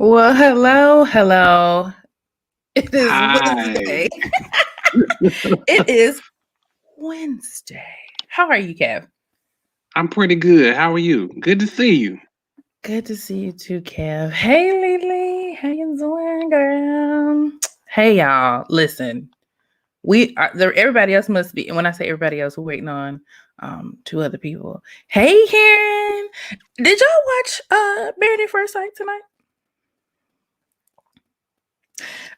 Well, hello. It is Hi. Wednesday. It is Wednesday. How are you, Kev? I'm pretty good. How are you? Good to see you. Good to see you too, Kev. Hey, Lily. How you doing, girl? Hey, y'all. Listen, we are there. Everybody else must be. And when I say everybody else, we're waiting on two other people. Hey, Karen. Did y'all watch Married at First Sight tonight?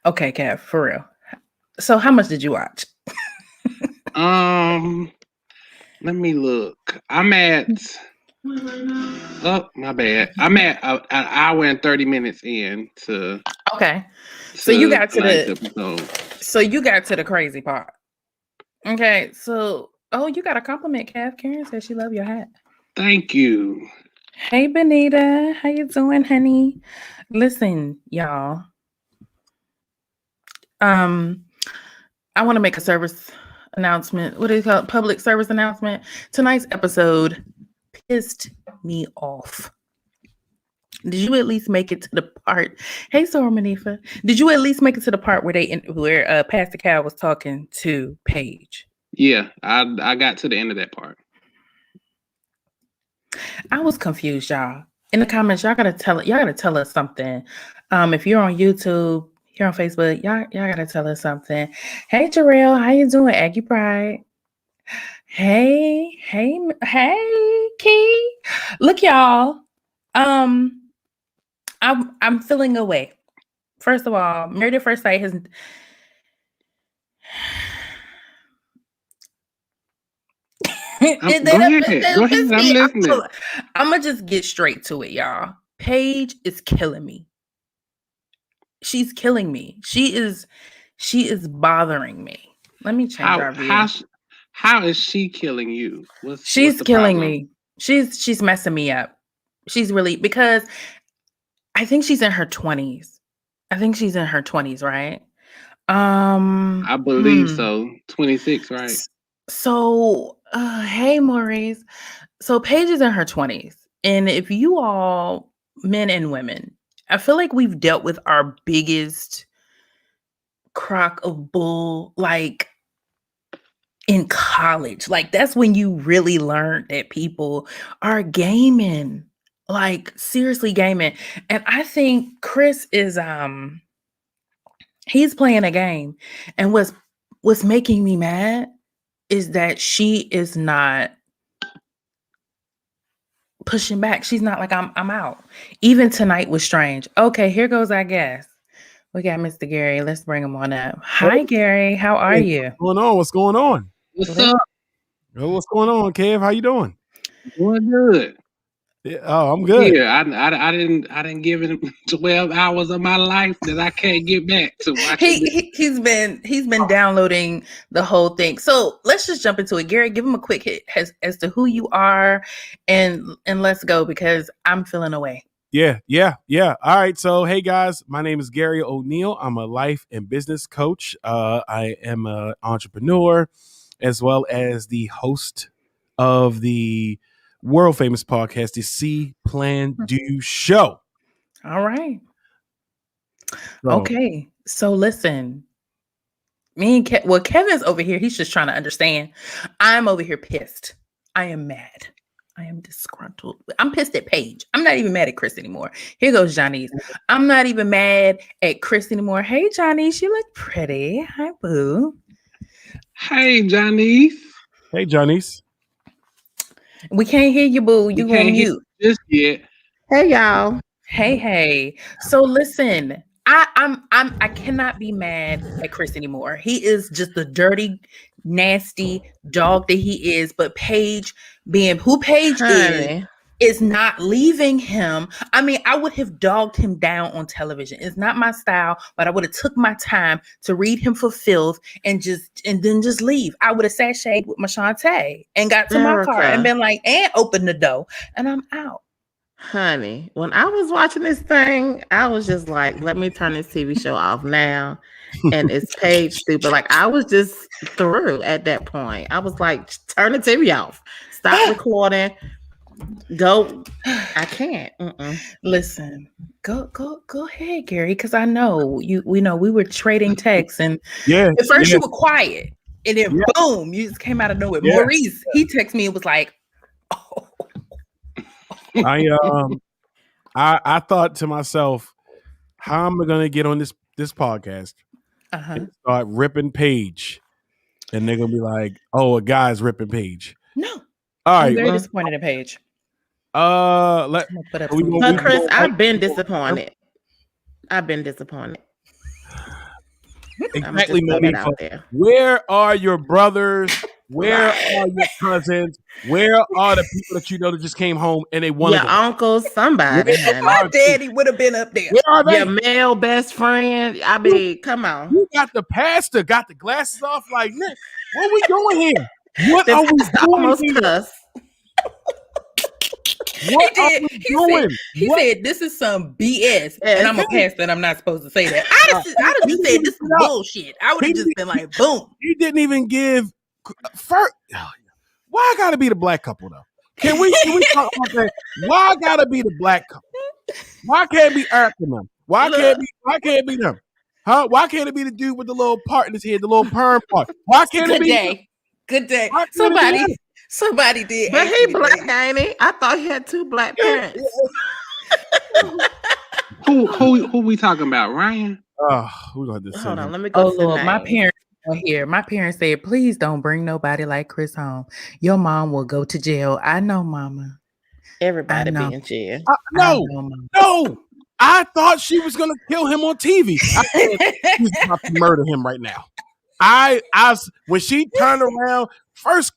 Okay, Kev, for real. So, how much did you watch? Let me look. I'm at. Oh, my bad. I'm at an hour and 30 minutes in to. Okay. So you got to tonight's the. episode. So you got to the crazy part. Okay. So, you got a compliment, Kev. Karen said she loved your hat. Thank you. Hey, Benita. How you doing, honey? Listen, y'all. I want to make a service announcement. What do you call it? Public service announcement. Tonight's episode pissed me off. Did you at least make it to the part? Hey, Sora Manifa. Did you at least make it to the part where Pastor Cal was talking to Paige? Yeah, I got to the end of that part. I was confused, y'all. In the comments, y'all gotta tell us something. If you're on YouTube, here on Facebook, y'all gotta tell us something. Hey, Jarrell, how you doing? Aggie Pride. Hey, Key. Look, y'all. I'm feeling away. First of all, Married at First Sight has. Go ahead. I'm listening. I'm gonna just get straight to it, y'all. Paige is killing me. She's killing me. She is bothering me. Let me change our view. How is she killing you? She's killing me. She's messing me up. She's really, because I think she's in her 20s. Right? I believe so. 26, right? So, hey, Maurice. So Paige is in her 20s. And if you all, men and women, I feel like we've dealt with our biggest crock of bull, like in college. Like, that's when you really learned that people are gaming, like seriously gaming. And I think Chris is, he's playing a game. And what's making me mad is that she is not pushing back. She's not like, I'm out. Even tonight was strange. Okay, here goes our guest. We got Mr. Garry. Let's bring him on up. Hi, Garry. How are you? What's going on? What's up? What's going on, Kev? How you doing? Doing good. Yeah, I'm good. Yeah, I didn't give him 12 hours of my life that I can't get back to watching. He's been downloading the whole thing. So let's just jump into it. Garry, give him a quick hit as to who you are, and let's go, because I'm feeling away. Yeah. All right. So, hey guys, my name is Garry O'Neal. I'm a life and business coach. I am an entrepreneur, as well as the host of the world famous podcast, the See Plan Do Show. All right. Okay. So listen, me and Kevin's over here. He's just trying to understand. I'm over here pissed. I am mad. I am disgruntled. I'm pissed at Paige. I'm not even mad at Chris anymore. Here goes Johnny's. I'm not even mad at Chris anymore. Hey, Johnny, you look pretty. Hi, boo. Hey, Johnny's. Hey, Johnny's. We can't hear you, boo. You on mute. Just yet. Hey, y'all. Hey. So listen, I cannot be mad at Chris anymore. He is just the dirty, nasty dog that he is. But Paige, being who Paige is not leaving him. I mean, I would have dogged him down on television. It's not my style, but I would have took my time to read him for filth and then just leave. I would have sashayed with my Shantae and got to my car and been like, and open the door, and I'm out. Honey, when I was watching this thing, I was just like, let me turn this TV show off now. And it's Paige stupid. Like, I was just through at that point. I was like, turn the TV off. Stop recording. Go. I can't. Listen, go ahead, Gary, because I know you. We know we were trading texts, and at first you were quiet, and then boom, you just came out of nowhere. Maurice, he texted me and was like, "Oh." I thought to myself, how am I gonna get on this podcast and start ripping Paige, and they're gonna be like, "Oh, a guy's ripping Paige." No, all right, I'm very disappointed in Paige. But Chris, I've been disappointed. Exactly, Monifa. Where are your brothers? Where are your cousins? Where are the people that you know that just came home and they wanted your uncle? Somebody. My daddy would have been up there. Where are they? Your male best friend. I mean, come on. You got the pastor, got the glasses off. Like, Nick, what are we doing here? What are we doing here? What are we doing? He said, "This is some BS," and I'm a pastor, and I'm not supposed to say that. I'd have just said, "This is bullshit." I would have just been like, "Boom." You didn't even give. Why gotta be the black couple though? Can we talk about that? Why gotta be the black couple? Why can't it be Eric and them? Why can't it be them? Huh? Why can't it be the dude with the little part in his head, the little perm part? Why can't it be? Good day. Somebody did. But he black, ain't he? I thought he had two black parents. Who we talking about? Ryan? Oh, we're gonna do Hold on, let me go. Oh Lord, my parents are here. My parents said, "Please don't bring nobody like Chris home. Your mom will go to jail." I know, Mama. Everybody be in jail. No. I thought she was gonna kill him on TV. I said she's about to murder him right now. When she turned around, first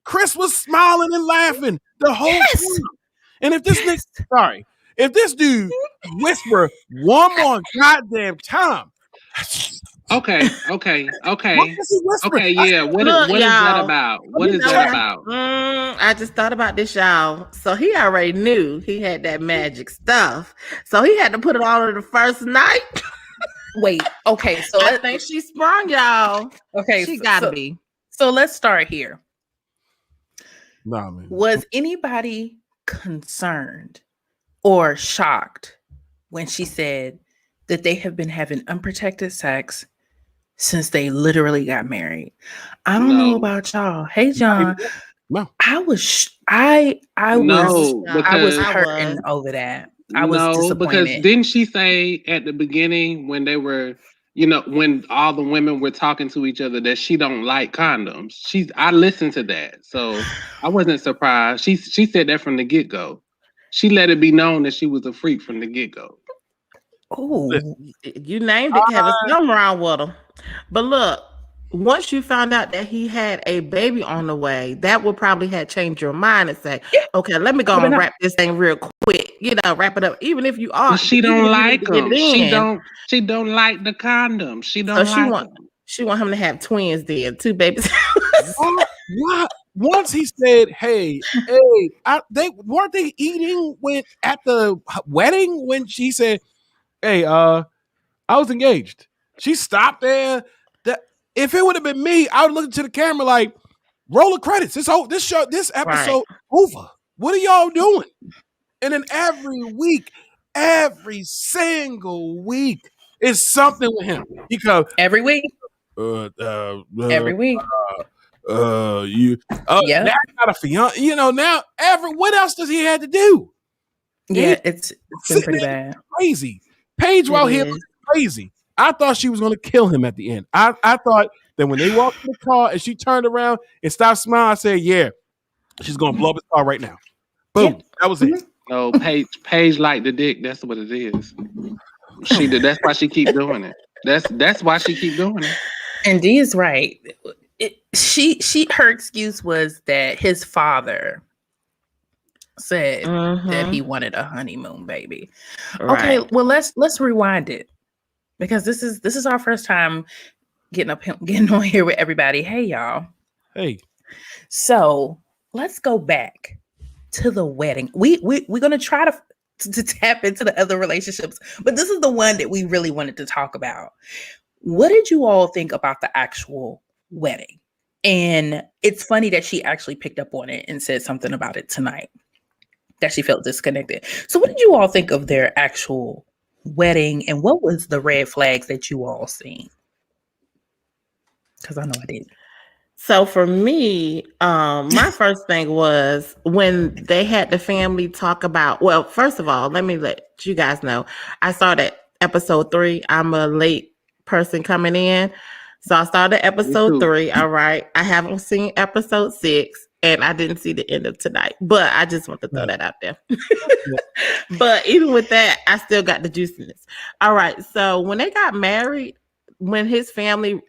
Chris was smiling and laughing the whole time. And if this dude whisper one more goddamn time. Okay. Yeah. What is that about? What is that about? I just thought about this, y'all. So he already knew he had that magic stuff. So he had to put it all on the first night. Wait, okay. So I think she sprung, y'all. Okay, she gotta be. So let's start here. Nah, man. Was anybody concerned or shocked when she said that they have been having unprotected sex since they literally got married? I don't know about y'all. Hey, John. No. I was hurting over that. I was disappointed. Because didn't she say at the beginning when they were, when all the women were talking to each other that she don't like condoms? I listened to that, so I wasn't surprised. She said that from the get-go. She let it be known that she was a freak from the get-go. Oh, you named it, Kevin. Something wrong with him. But look, once you found out that he had a baby on the way, that would probably have changed your mind and say, "Okay, let me go and wrap this thing real quick." Wrap it up. Even if you are, but she don't like them. She don't like the condom. She don't like them. She want him to have twins then, two babies. What? Once he said, "Hey," they weren't they eating at the wedding when she said, "Hey, I was engaged." She stopped there. If it would have been me, I would look into the camera like, roll the credits. This episode over. What are y'all doing? And then every single week is something with him. He goes every week. Every week. Now I got a fiance. Now what else does he have to do? Yeah, it's been pretty bad. Crazy. Paige while here was crazy. I thought she was going to kill him at the end. I thought that when they walked in the car and she turned around and stopped smiling, I said, "Yeah, she's going to blow up his car right now." Boom. Yeah. That was it. No, Paige liked the dick. That's what it is. She did. That's why she keep doing it. That's why she keep doing it. And Dee is right. Her excuse was that his father said that he wanted a honeymoon baby. Right. Okay, well let's rewind it. Because this is our first time getting on here with everybody. Hey, y'all. Hey. So let's go back to the wedding. We're gonna try to tap into the other relationships, but this is the one that we really wanted to talk about. What did you all think about the actual wedding? And it's funny that she actually picked up on it and said something about it tonight. that she felt disconnected. So what did you all think of their actual wedding, and what was the red flags that you all seen? Because I know I did. So for me, my first thing was when they had the family talk about, well, first of all, let me let you guys know, I started episode 3. I'm a late person coming in. So I started episode 3. All right. I haven't seen episode 6 and I didn't see the end of tonight, but I just want to throw that out there. But even with that, I still got the juiciness. All right. So when they got married, what his family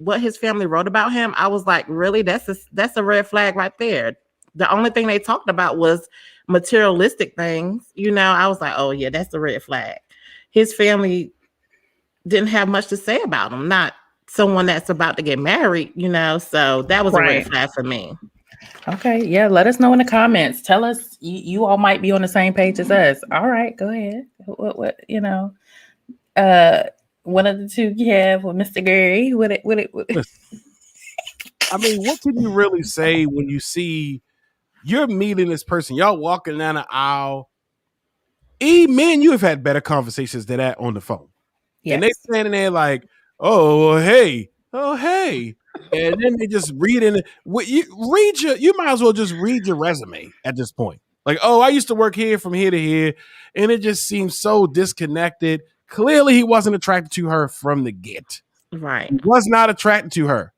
wrote about him, I was like, really? That's a red flag right there. The only thing they talked about was materialistic things. I was like, oh yeah, that's a red flag. His family didn't have much to say about him, not someone that's about to get married, so that was a red flag for me. Okay, yeah, let us know in the comments. Tell us you all might be on the same page as us. All right, go ahead. What one of the two you have with Mr. Garry. What it. I mean, what can you really say when you see you're meeting this person, y'all walking down the aisle? Man, you have had better conversations than that on the phone. Yes. And they standing there like, oh hey, and then they just you might as well just read your resume at this point. Like, oh, I used to work here from here to here, and it just seems so disconnected. Clearly, he wasn't attracted to her from the get. Right. He was not attracted to her.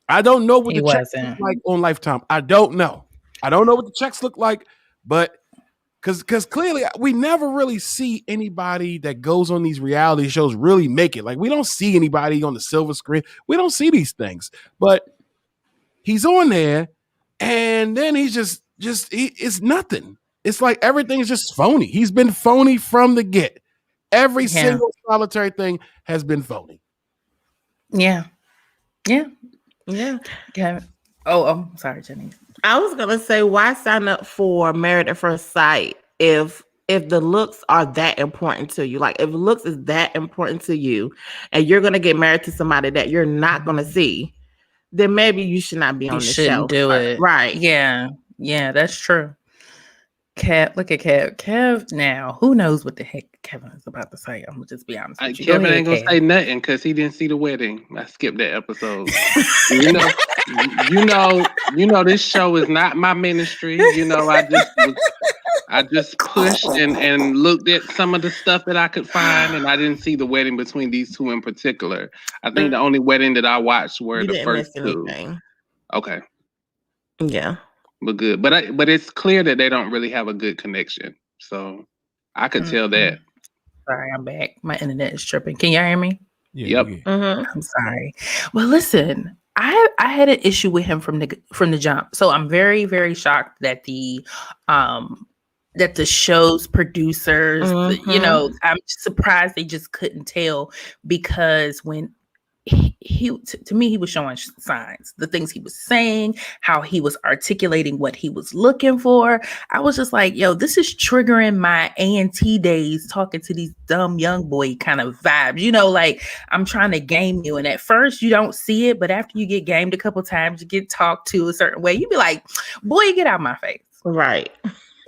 I don't know what the checks look like on Lifetime. I don't know what the checks look like, but because clearly we never really see anybody that goes on these reality shows really make it. Like, we don't see anybody on the silver screen. We don't see these things, but he's on there, and then he's just it's nothing. It's like everything's just phony. He's been phony from the get. Every single solitary thing has been phony. Yeah. Oh, I'm sorry, Jenny. I was gonna say, why sign up for Married at First Sight if the looks are that important to you? Like, if looks is that important to you, and you're gonna get married to somebody that you're not gonna see, then maybe you should not be on the show. You shouldn't do it, right? Yeah, that's true. Kev, look at Kev. Kev, now, who knows what the heck Kevin is about to say? I'm gonna just be honest with you. Kevin ain't gonna say nothing because he didn't see the wedding. I skipped that episode. you know, this show is not my ministry. I just pushed and looked at some of the stuff that I could find, and I didn't see the wedding between these two in particular. I think the only wedding that I watched were the first two. Okay. Yeah. But good. But it's clear that they don't really have a good connection. So I could tell that. Sorry, I'm back. My internet is tripping. Can y'all hear me? Yeah, yep. I'm sorry. Well, listen, I had an issue with him from the jump. So I'm very, very shocked that the show's producers, I'm surprised they just couldn't tell, because when to me, he was showing signs, the things he was saying, how he was articulating what he was looking for. I was just like, yo, this is triggering my A&T days, talking to these dumb young boy kind of vibes, like I'm trying to game you. And at first you don't see it, but after you get gamed a couple times, you get talked to a certain way, you be like, boy, get out of my face. Right.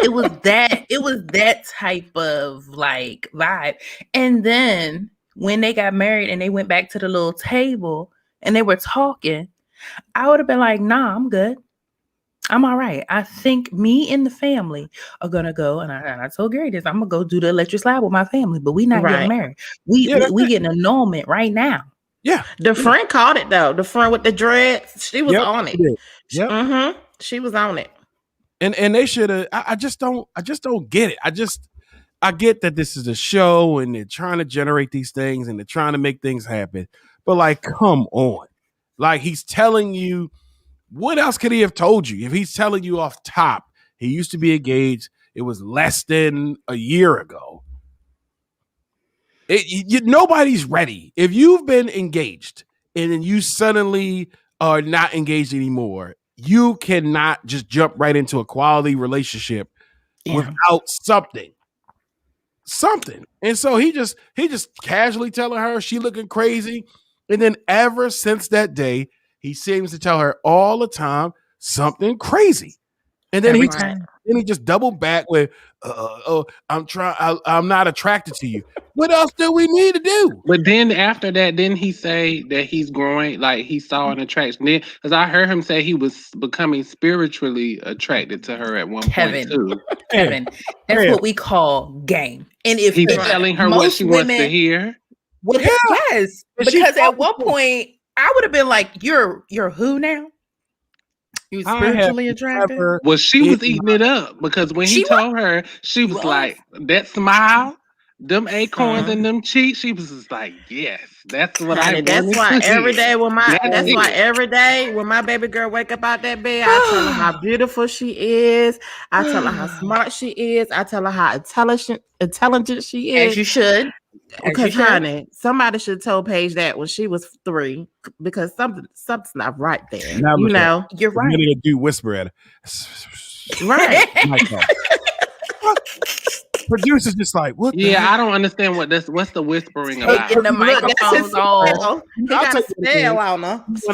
It was that type of like vibe. And then when they got married and they went back to the little table and they were talking, I would have been like, nah, I'm good. I'm all right. I think me and the family are going to go. And I told Garry this, I'm going to go do the electric slide with my family, but we not getting married. We getting an annulment right now. Yeah. The friend caught it though. The friend with the dreads, she was on it. Yep. She was on it. And they should have, I just don't get it. I get that this is a show and they're trying to generate these things and they're trying to make things happen. But like, come on. Like, he's telling you, what else could he have told you? If he's telling you off top, he used to be engaged, it was less than a year ago. Nobody's ready. If you've been engaged and then you suddenly are not engaged anymore, you cannot just jump right into a quality relationship without something. And so he just casually telling her she looking crazy. And then ever since that day, he seems to tell her all the time something crazy. And then Every he time. then he just doubled back with, "Oh, I'm not attracted to you." What else do we need to do? But then after that, didn't he say that he's growing, like he saw an attraction? Then, because I heard him say he was becoming spiritually attracted to her at one point Kevin. too. Kevin, that's Yeah. what we call game. And if He's if telling her what most she wants to women hear. would Yeah. yes, And she because at fucking one with- point I would have been like, "You're who now? You I have spiritually attracted?" never Well, she was eating it up because when he She was. told her, she was was. like, that smile, them acorns Mhm. in them cheeks, she was just like, yes, that's what I Honey, that's wanted why to every hear. day when That's why it. every day when my baby girl wake up out that bed, I tell her how beautiful she is. I tell her how smart she is. I tell her how intelligent she As is. you should. As you Because should. honey, somebody should have told Paige that when she was 3, because something's not right there. Now You look at know, You're the right. minute a dude whisper at her. right? Like that. Producers just like, what the Yeah, heck? I don't understand what's the whispering about. Taking the Look, that's his microphones off. spell. He I'll got tell a you what it is. spell on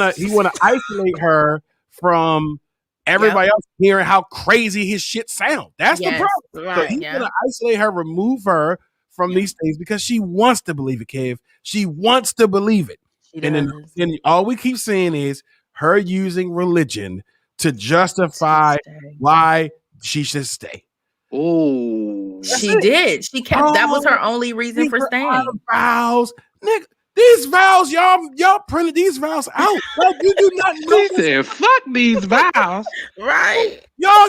her. He wanna isolate her from everybody else hearing how crazy his shit sound. That's the Yes, problem. So right, he's yeah. gonna isolate her, remove her from these things because she wants to believe it, Kev. She wants to believe it. She And then all we keep seeing is her using religion to justify why she should stay. Oh, She did. She kept. That was her only reason for These are staying. out of vows, nigga. These vows, y'all printed these vows out. Like, you do not know she this. said, "Fuck these vows." Right. Y'all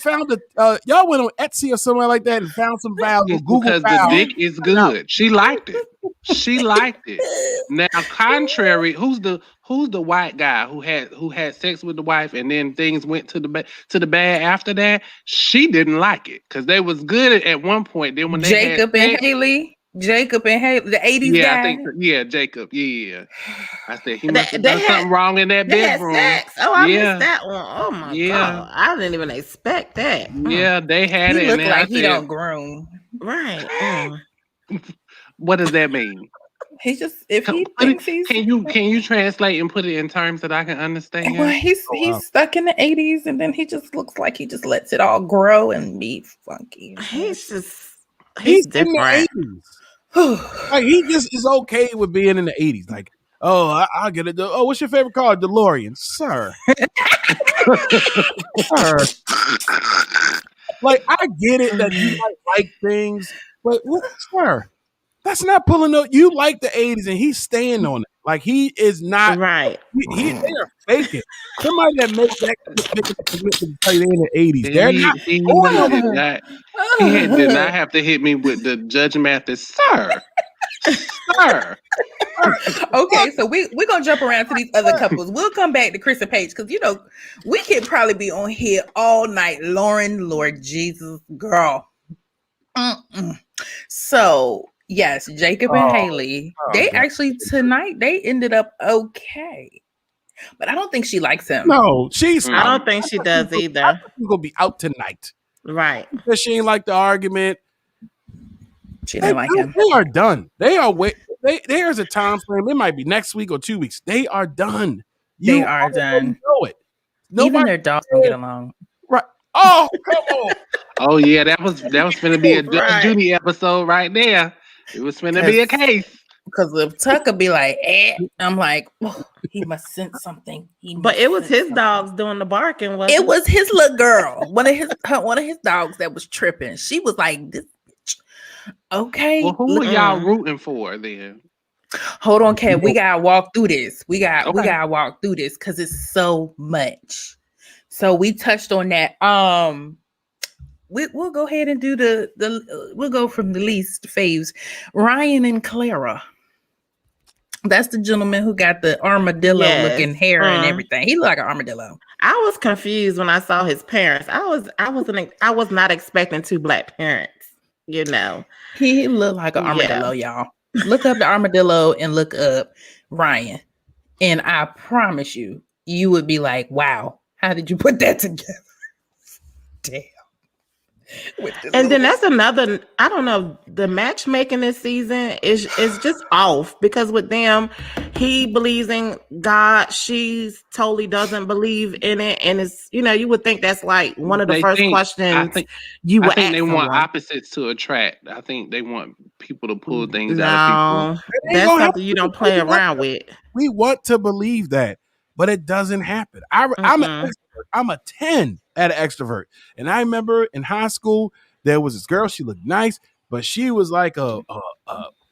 found y'all went on Etsy or somewhere like that and found some vows or It's Google because the vows. dick is good. She liked it. She liked it. Now, contrary, who's the white guy who had sex with the wife and then things went to the bad after that? She didn't like it because they was good at one point. Then when they Jacob had and sex, Haley. Jacob and Haley, the 80s yeah, guy. I think Jacob. Yeah, I said he They- must have they done had- something wrong in that They had bedroom. sex. Oh, I Yeah. missed that one. Oh my Yeah. god, I didn't even expect that. Yeah, they had He it. looked And then like I he said, don't groom. Right. what does that mean? He just if he Put it- thinks he's Can you translate and put it in terms that I can understand? well, he's wow. stuck in the 80s, and then he just looks like he just lets it all grow and be funky. He's He's in the different. 80s. Like, he just is okay with being in the 80s. Like, oh, I'll get it. Oh, what's your favorite car? DeLorean, sir. Sir. Like, I get it that you might like things, but sir, that's not pulling up. You like the 80s, and he's staying on it. Like, he is not. Right. They are faking. Somebody that makes that commitment to play in the 80s. They're not. He did not have to hit me with the Judge Mathis, sir. Sir. Okay, so we're gonna jump around to these other couples. We'll come back to Chris and Paige because we could probably be on here all night. Lauren, Lord Jesus, girl. So yes, Jacob and Haley. They actually tonight they ended up okay, but I don't think she likes him. No, I don't think she does either. She's gonna be out tonight. Right. Because she ain't like the argument. She didn't like him. They are done. They are there's a time frame. It might be next week or 2 weeks. They are done. They are done. Know it. Even their dogs don't get along. Right. Oh, come on. Oh yeah, that was gonna be a Right. Judy episode right there. It was gonna be a case. Because if Tucker be like, I'm like, oh, he must sense something. But it was his dogs doing the barking. It was his little girl, one of his dogs that was tripping. She was like, "This bitch." Okay. Well, who are y'all rooting for then? Hold on, Kev. We gotta walk through this. We gotta walk through this because it's so much. So we touched on that. We'll go ahead and do we'll go from the least faves. Ryan and Clara. That's the gentleman who got the armadillo looking hair and everything. He looked like an armadillo. I was confused when I saw his parents. I was not expecting 2 black parents. You know, he looked like an armadillo, y'all. Look up the armadillo and look up Ryan, and I promise you would be like, "Wow, how did you put that together?" Damn. And then that's another, I don't know, the matchmaking this season is just off because with them, he believes in God, she totally doesn't believe in it. And it's, you would think that's like one of the first questions you would ask they someone. want opposites to attract. I think they want people to pull things out of people. That's something you don't play around with. We want to believe that, but it doesn't happen. I'm an extrovert. I'm a 10 at an extrovert. And I remember in high school, there was this girl, she looked nice, but she was like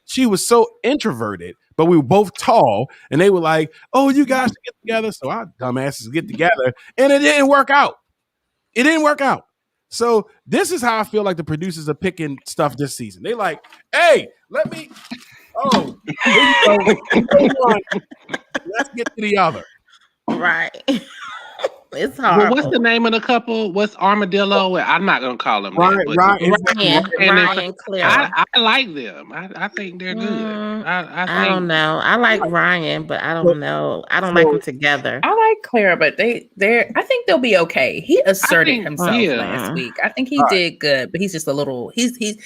she was so introverted, but we were both tall, and they were like, oh, you guys should get together. So our dumbasses get together, and it didn't work out. It didn't work out. So this is how I feel like the producers are picking stuff this season. They like, hey, here you go. Let's get to the other. Right. It's hard. Well, what's the name of the couple? What's Armadillo? I'm not gonna call them Ryan, Clara. I like them. I think they're good. I don't know. I like Ryan, but I don't know. I don't like them together. I like Clara, but they're. I think they'll be okay. He asserted himself last week. I think he did good, but he's just a little. He's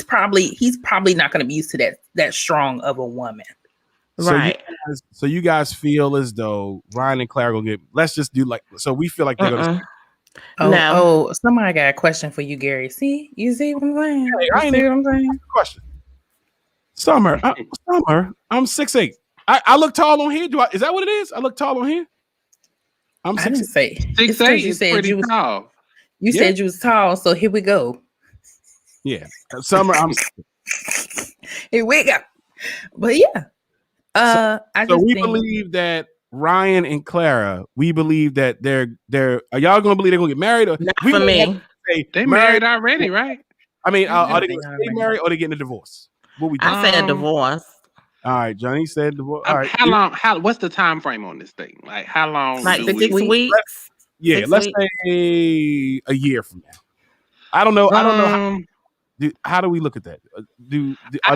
probably not going to be used to that strong of a woman. Right. So you guys feel as though Ryan and Claire gonna get. Let's just do so we feel like they're gonna. Oh, somebody got a question for you, Gary. You see what I'm saying? Hey, see what I'm saying? Question. Summer, I'm 6'8". I look tall on here. Is that what it is? I look tall on here. I didn't say 6'8". You said you was tall. You said you was tall, so here we go. Yeah, Summer, I'm. Here we go. But yeah. We believe that Ryan and Clara. We believe that they're. Are y'all gonna believe they're gonna get married? Or not for me? They married already, right? I mean, are they gonna stay married or they getting a divorce? What we do? I said divorce. All right, Johnny said divorce. All right. How long? What's the time frame on this thing? Like how long? Like 6 weeks. Let's say a year from now. I don't know. How do we look at that? Are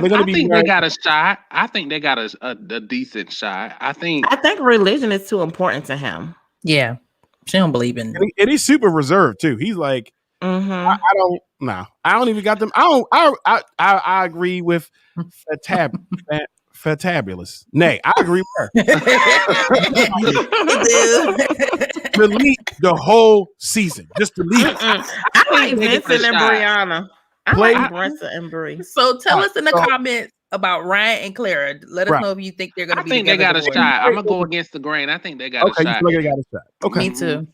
they going to be? I think they got a shot. I think they got a decent shot. I think religion is too important to him. Yeah, she don't believe in. And he's super reserved too. He's like, I don't even got them. I agree with Fantabulous. Nay, I agree with her. Delete the whole season. Just delete it. I like Vincent and Brianna. I like Bressa and Bree. So tell us in the comments about Ryan and Clara. Let us know if you think they're going to be. I think they got a shot. I'm gonna go against the grain. I think they got a shot. You feel like they got a shot. Okay, me too.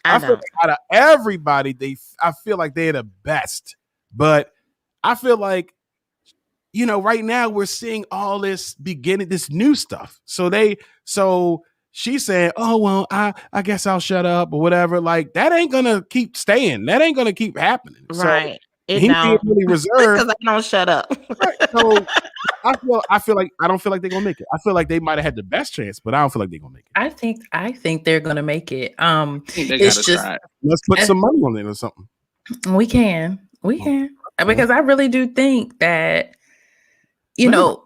I feel like out of everybody, I feel like they're the best. But I feel like, right now we're seeing all this new stuff. So she's saying, oh, well, I guess I'll shut up or whatever. Like that ain't gonna keep staying. That ain't gonna keep happening. Right. So, he's being really reserved because I don't shut up. Right. So I feel like I don't feel like they're gonna make it. I feel like they might have had the best chance, but I don't feel like they're gonna make it. I think they're gonna make it. It's just let's put some money on it or something. We can because I really do think that go ahead,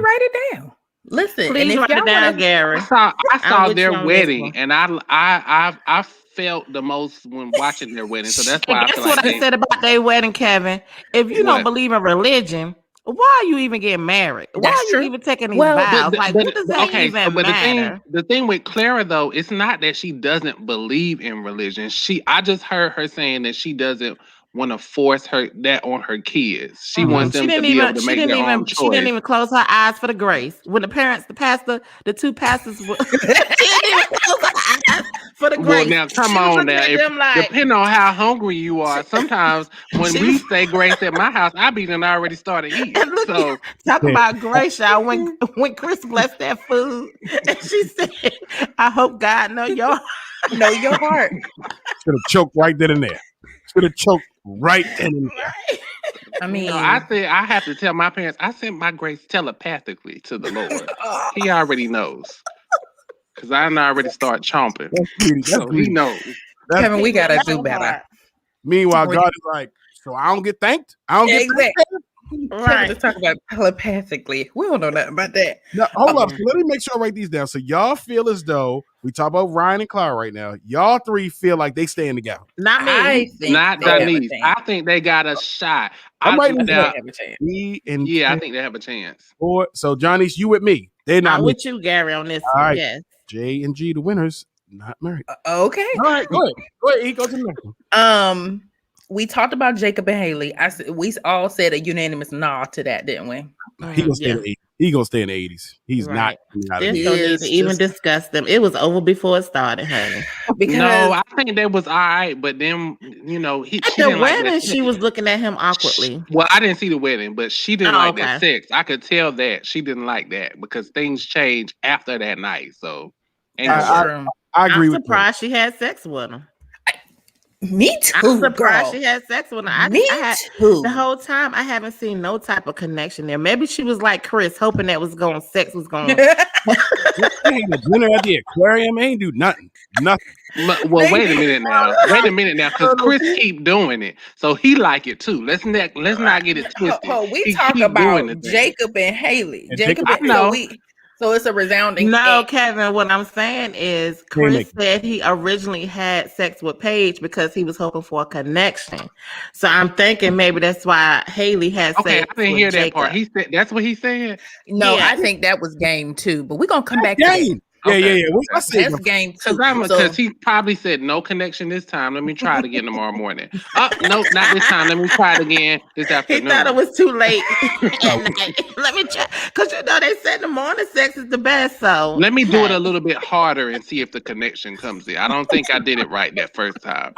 write it down. Listen, please write it down, Gary. I saw their wedding, and I felt the most when watching their wedding. So that's why I said about their wedding, Kevin. If you don't believe in religion, why are you even getting married? Why are you even taking these vows? What does that even matter? The thing with Clara though, it's not that she doesn't believe in religion. I just heard her saying that she doesn't want to force that on her kids. She wants them to be able to make their own choice. She didn't even close her eyes for the grace. When the two pastors were she didn't even close her eyes for the grace. Well, now come on now. Depending on how hungry you are, sometimes when we say grace at my house, I be done already started eating. So talk about grace, y'all. When Chris blessed that food, and she said, "I hope God know your heart." Should have choked right then and there. Should have choked right then and there. I mean, I have to tell my parents, I sent my grace telepathically to the Lord. He already knows. Because I already start chomping. So he knows. Kevin, we got to do better. Meanwhile, God is like, so I don't get thanked? I don't get thanked? Right. To talk about telepathically. We don't know nothing about that. Now, hold up. So let me make sure I write these down. So y'all feel as though We talk about Ryan and Clara right now. Y'all three feel like they staying together. Not me. I think Not they have a Janice. chance. I think they got a shot. I'm right I think now. they have a chance. Me and Yeah, I Ken think they have a chance. So Johnny's, you with me? They're not I'm with with you, Gary, on this All one. right. Yes. J and G, the winners, not married. Okay. All right, go ahead. Go ahead. Go to the next one. We talked about Jacob and Haley. We all said a unanimous nah to that, didn't we? He gonna stay in the 80s. He gonna stay in the 80s. He's not coming out of This here. don't need to even discuss them. It was over before it started, honey. Because No, I think that was all right, but then she At the didn't like wedding, that. she was looking at him awkwardly. Well, I didn't see the wedding, but she didn't Oh, like okay. that sex. I could tell that she didn't like that because things changed after that night. So, I agree I'm with surprised she had sex with him. me too. I'm surprised girl. she had sex with him. Me too. The whole time I haven't seen no type of connection there. Maybe she was like Chris, hoping that sex was going. Ain't a dinner at the aquarium. Ain't do nothing. Nothing. Well, wait a minute now. Wait a minute now, because Chris keep doing it, so he like it too. Let's not get it twisted. We talk about Jacob and Haley. So it's a resounding. No, Kevin, what I'm saying is Chris said he originally had sex with Paige because he was hoping for a connection. So I'm thinking maybe that's why Haley had sex. Okay, I didn't hear that Jacob. part. He said that's what he said. No, I think that was game 2, but we're gonna come back to that. Yeah. That's game 2. Because he probably said no connection this time. Let me try it again tomorrow morning. Oh, no, not this time. Let me try it again this afternoon. He thought it was too late at night. Let me try. Because they said the morning sex is the best. So let me do it a little bit harder and see if the connection comes in. I don't think I did it right that first time.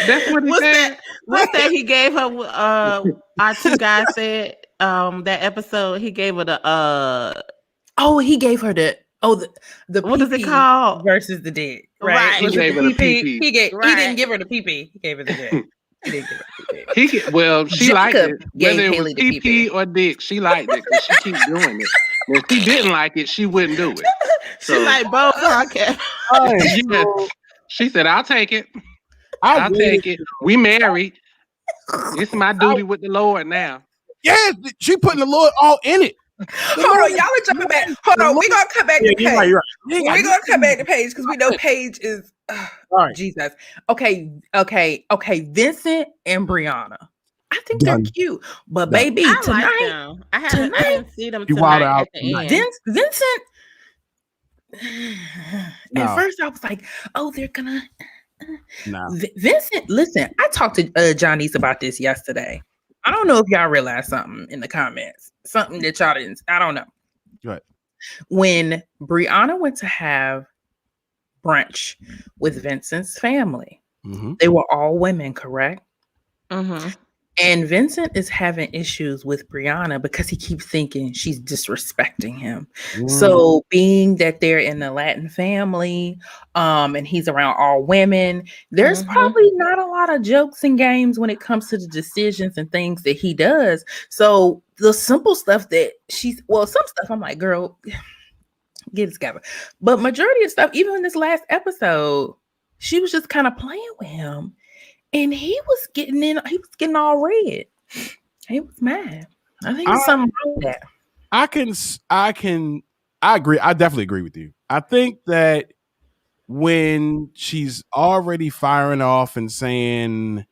That's what he said. What's that he gave her? Our two guys said that episode. He gave her the he gave her the what is it called versus the dick, right? He gave her the PP. He didn't give her the PP. He gave her the dick. He didn't give her the PP. She liked it. Whether it was PP or dick, she liked it because she keeps doing it. If she didn't like it, she wouldn't do it. She like both podcasts. She said, "I'll take it. I'll take it. We married. It's my duty with the Lord now." Yes, she putting the Lord all in it. Hold on, y'all are jumping back. Hold on, we're gonna come back to Paige. Right. We're gonna come back to Paige because we know Paige is right. Jesus. Okay. Vincent and Brianna. I think they're cute, but baby, tonight I haven't seen them you tonight. out at the end. Vincent. At first, I was like, "Oh, they're gonna." Vincent, listen. I talked to Johnny's about this yesterday. I don't know if y'all realized something in the comments. Something that y'all didn't. I don't know. Right. When Brianna went to have brunch with Vincent's family, they were all women, correct? Mm-hmm. And Vincent is having issues with Brianna because he keeps thinking she's disrespecting him. So being that they're in the Latin family, and he's around all women, there's probably not a lot of jokes and games when it comes to the decisions and things that he does. So the simple stuff that some stuff I'm like, girl, get it together. But majority of stuff, even in this last episode, she was just kind of playing with him. And he was getting all red. He was mad. I think there's something wrong with that. I agree. I definitely agree with you. I think that when she's already firing off and saying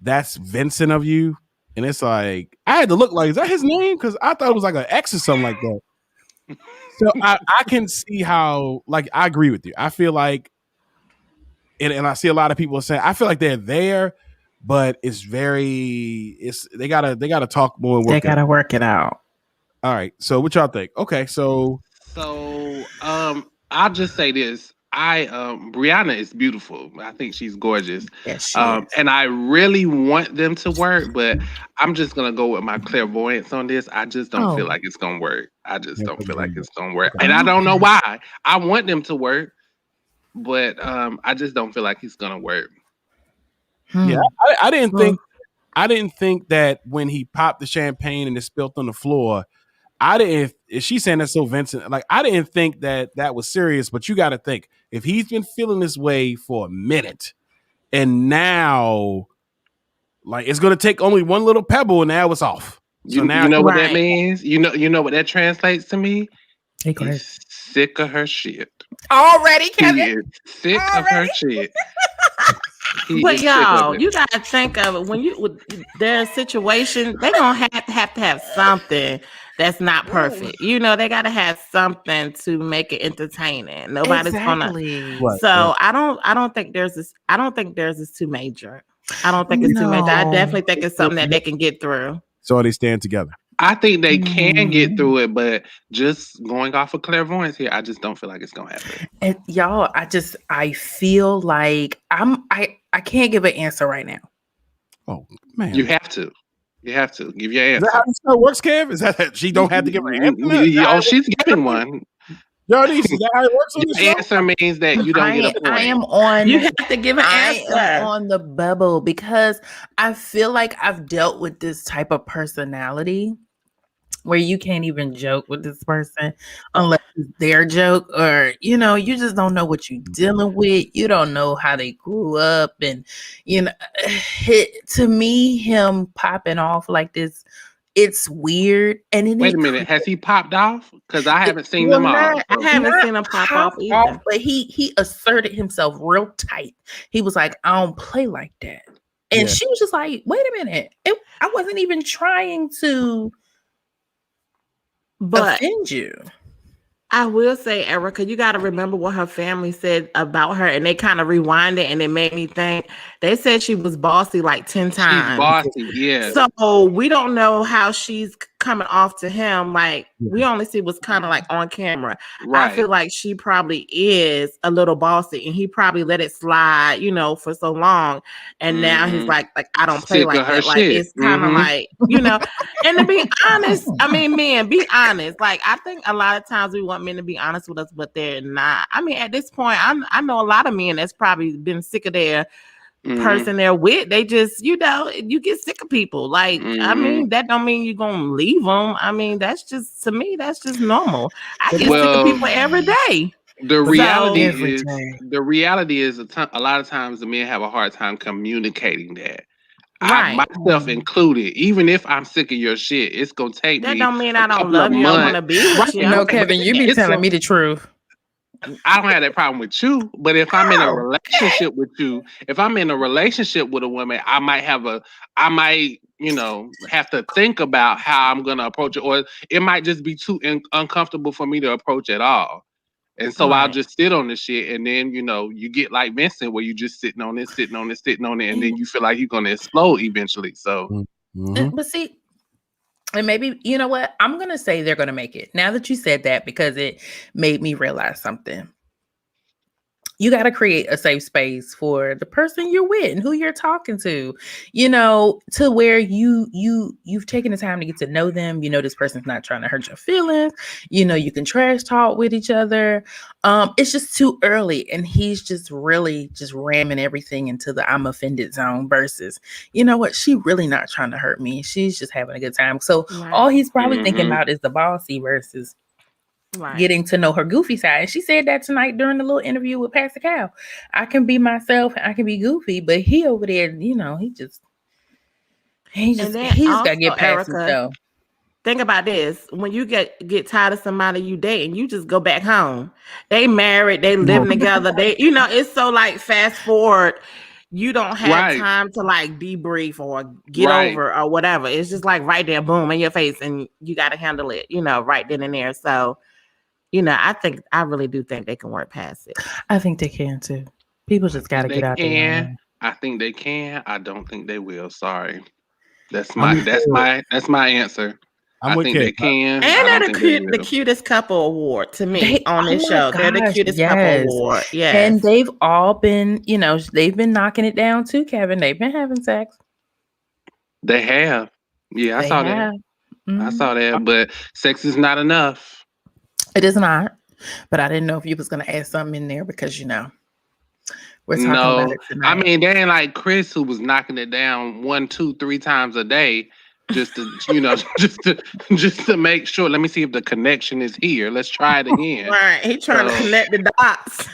that's Vincent of you, and it's like, I had to look like, is that his name? Because I thought it was like an X or something like that. So I can see how, like, I agree with you. I feel like, and I see a lot of people saying, I feel like they're there, but they gotta talk more. And they gotta work it out. All right. So what y'all think? Okay. So I'll just say this. Brianna is beautiful. I think she's gorgeous. Yes, she is. And I really want them to work, but I'm just gonna go with my clairvoyance on this. I just don't feel like it's gonna work. I just don't feel like it's gonna work. And I don't know why. I want them to work, but I just don't feel like it's gonna work. Yeah, I didn't think that when he popped the champagne and it spilled on the floor, she's saying that's so Vincent, like, I didn't think that was serious. But you got to think, if he's been feeling this way for a minute, and now, like, it's gonna take only one little pebble and now it's off. So you know what that means? You know what that translates to me? He's sick of her shit. Already, Kevin? He is sick of her shit. But y'all, you gotta think of it when their situation, they gonna have to have something that's not perfect. You know, they gotta have something to make it entertaining. Nobody's gonna. Right, So I don't think theirs is too major. I don't think it's too major. I definitely think it's something that they can get through. So they stand together. I think they can get through it, but just going off of clairvoyance here, I just don't feel like it's gonna happen. And y'all, I feel like I can't give an answer right now. Oh man, you have to give your answer. Is that how this show works, Kev? Is that she don't have to give an answer? Oh, she's giving one. Jordy, is that how it works on the show? Answer means that you don't get a point. I am on. You have to give an answer. I am on the bubble because I feel like I've dealt with this type of personality where you can't even joke with this person unless it's their joke, or you just don't know what you're dealing with. You don't know how they grew up, and to me, him popping off like this, it's weird. And then wait a minute, has he popped off? Because I haven't seen them all. I haven't seen him pop off either. But he asserted himself real tight. He was like, I don't play like that. And she was just like, wait a minute. I wasn't even trying to offend you. I will say, Erica, you got to remember what her family said about her, and they kind of rewind it, and it made me think. They said she was bossy like 10 times. She's bossy, yeah. So we don't know how she's coming off to him. Like, we only see what's kind of like on camera. Right. I feel like she probably is a little bossy, and he probably let it slide, for so long. And now he's like I don't play like that. Like, it's kind of like, and to be honest, I mean, men, be honest. Like, I think a lot of times we want men to be honest with us, but they're not. I mean, at this point, I know a lot of men that's probably been sick of their person they're with. They just, you get sick of people. Like, I mean, that don't mean you're gonna leave them. I mean, that's just, to me, that's just normal. I get sick of people every day. The reality is a lot of times the men have a hard time communicating that. Right. Myself included. Even if I'm sick of your shit, it's gonna take me. That don't mean I don't love you. I want to be with you. No, Kevin, you be telling me the truth. I don't have that problem with you, but if I'm in a relationship with you, if I'm in a relationship with a woman, I might have to think about how I'm going to approach it, or it might just be too uncomfortable for me to approach at all. And so I'll just sit on the shit, and then, you get like Vincent, where you just sitting on it, and then you feel like you're going to explode eventually. So, but see, and maybe, you know what? I'm going to say they're going to make it. Now that you said that, because it made me realize something. You got to create a safe space for the person you're with and who you're talking to, to where you've taken the time to get to know them. This person's not trying to hurt your feelings. You can trash talk with each other. It's just too early. And he's just really just ramming everything into the I'm offended zone versus, you know what? She really not trying to hurt me. She's just having a good time. So all he's probably thinking about is the bossy versus getting to know her goofy side. And she said that tonight during the little interview with Pastor Cal. I can be myself and I can be goofy, but he over there, he's just got to get past himself. Think about this. When you get tired of somebody you date and you just go back home. They married, they living together. They, it's so like fast forward. You don't have time to like debrief or get over or whatever. It's just like right there, boom, in your face, and you got to handle it, right then and there. So, I really do think they can work past it. I think they can too. People just got to get out there. I think they can. I don't think they will. Sorry. That's my answer. I think they can. And they're the cutest couple award to me on this show. They're the cutest couple award. Yes. And they've all been, they've been knocking it down too, Kevin. They've been having sex. They have. Yeah, I saw that. I saw that, but sex is not enough. It is not. But I didn't know if you was going to add something in there because, we're talking about it tonight. I mean, they ain't like Chris, who was knocking it down 1, 2, 3 times a day. Just to, just to make sure. Let me see if the connection is here. Let's try it again. Right, he trying to connect the dots.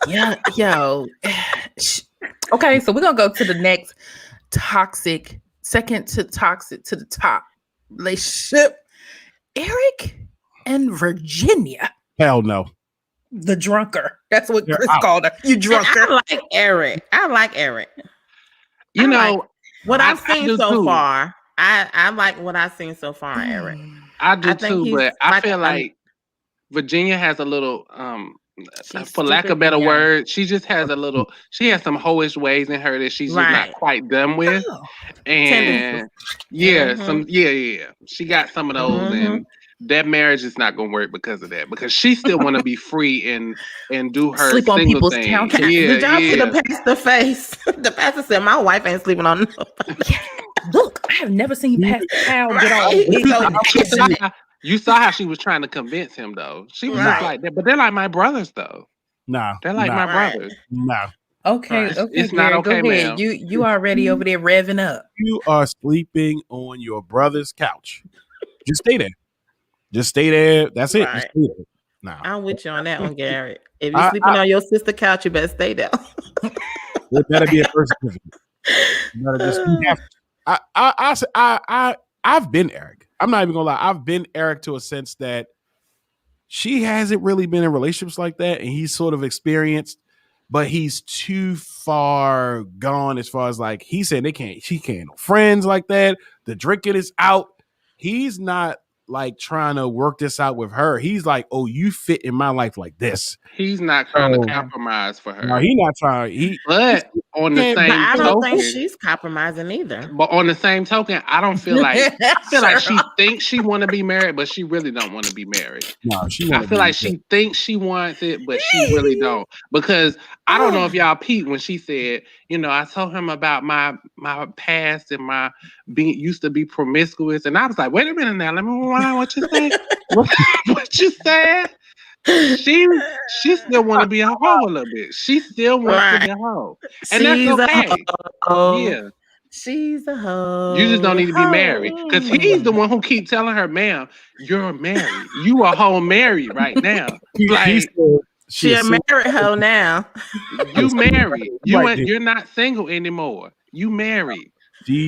Yeah, yo. Okay, so we're gonna go to the next second to toxic to the top relationship. Eric and Virginia. Hell no. The drunker. That's what They're Chris out. called her. You drunker. I like Eric. You I know, like what I've I seen do so too. far. I like what I've seen so far, Eric. I do I think too, he's but I like feel a- like Virginia has a little She's for lack of stupid better young. word, she just has a little she has some hoish ways in her that she's just not Right. quite done with. Oh. And Tendencies. she got some of those, Mhm. and that marriage is not gonna work because of that. Because she still want to be free and do her Sleep on single people's thing. couches. Did y'all see Yeah. the pastor face? The pastor said, "My wife ain't sleeping on nobody." Look, I have never seen Pastor Kyle get all Right. big on You saw how she was trying to convince him, though. She was just Right. like that, but they're like my brothers, though. Nah. They're like my Right. brothers. Nah. Okay, Right. okay, It's not Gary, okay, go ahead. ma'am. You already over there revving up. You are sleeping on your brother's couch. Just stay there. Just stay there. That's it. Just Right. stay there. Nah. I'm with you on that one, Gary. If you're I- sleeping on your sister's couch, you better stay there. It better be a person. You better just you have to. I've been Eric. I'm not even gonna lie. I've been Eric to a sense that she hasn't really been in relationships like that, and he's sort of experienced, but he's too far gone as far as like he said she can't no friends like that. The drinking is out. He's not like trying to work this out with her. He's like, oh, you fit in my life like this. He's not trying to compromise for her. No, he's not trying. But on the But same I don't think token, she's compromising either. but on the same token, I don't feel like like she thinks she want to be married, but she really don't want to be married. No, she. I feel like she thinks she wants it, but she really don't. Because I don't know if y'all peeped when she said, you know, I told him about my past and my being used to be promiscuous, and I was like, wait a minute now, let me rewind what you say. What you said? She still want to be a hoe a little bit. She still wants to be a hoe, and She's that's okay. a hoe. Yeah. She's a hoe. You just don't need to be married. Because he's the one who keep telling her, ma'am, you're married. You are whole married right now. Like, she a married hoe now. You married. You're not single anymore. You married.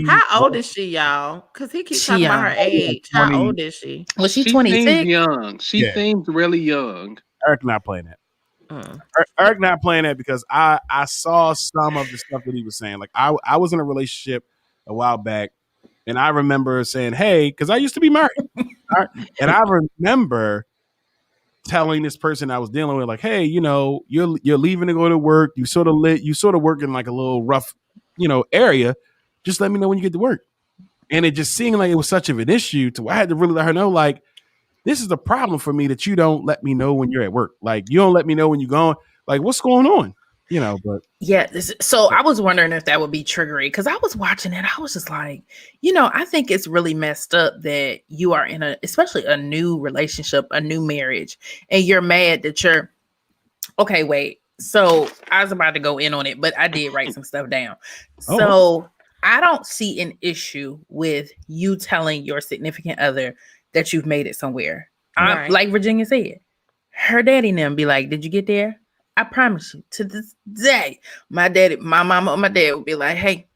How old is she, y'all? Because he keeps talking about her age. How old is she? Was she She 26? seems young. She seems really young. Eric not playing that. Eric not playing that because I saw some of the stuff that he was saying. Like I was in a relationship a while back, and I remember saying, "Hey," because I used to be married, and I remember telling this person I was dealing with, like, "Hey, you know, you're leaving to go to work. You sort of work in like a little rough, area. Just let me know when you get to work." And it just seemed like it was such of an issue to where I had to really let her know, like, this is the problem for me that you don't let me know when you're at work. Like, you don't let me know when you're going. Like, what's going on? But yeah. So I was wondering if that would be triggering because I was watching it. I was just like, I think it's really messed up that you are in especially a new relationship, a new marriage, and you're mad that you're okay. Wait. So I was about to go in on it, but I did write some stuff down. So I don't see an issue with you telling your significant other that you've made it somewhere. Right. Like Virginia said, her daddy and them be like, did you get there? I promise you, to this day, my mama or my dad would be like, hey,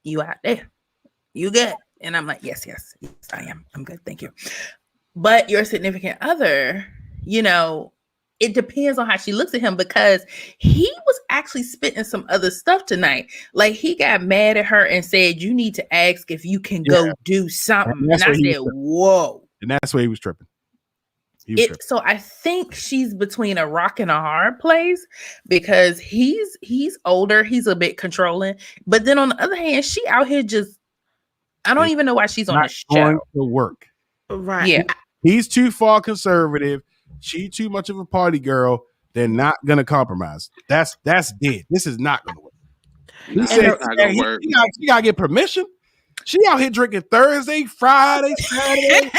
you out there? You good? And I'm like, yes, I am. I'm good. Thank you. But your significant other, it depends on how she looks at him because he was actually spitting some other stuff tonight. Like he got mad at her and said, you need to ask if you can go do something. And I said, whoa. And that's where he was tripping. So I think she's between a rock and a hard place because he's older. He's a bit controlling. But then on the other hand, she out here I don't even know why she's on the show. Going to work. Right. Yeah. He's too far conservative. She too much of a party girl. They're not going to compromise. That's dead. This is not going to work. He said she got to get permission. She out here drinking Thursday, Friday, Saturday.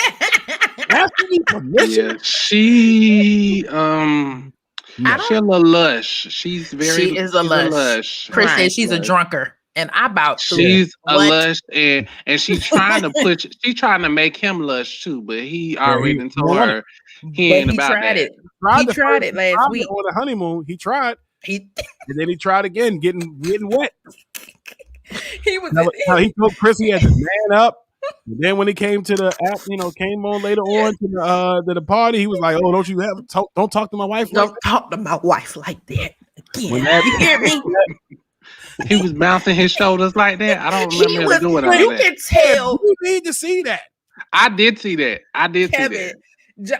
That's permission. Yeah, she a little lush. She is a lush. Chris said she's a drunker. And I about to. She's a lush and she's trying to make him lush too, but he already told her he ain't about that. He tried it last week on the honeymoon. He tried. And then he tried again, getting wet. He was. He told Chris he had to man up. Then when he came to the app, came on later on to the party, he was like, "Oh, don't talk to my wife. Don't talk to my wife like that again." When that, You hear me? He was bouncing his shoulders like that. I don't remember him doing all You that. can tell. You need to see that. I did see that. Kevin.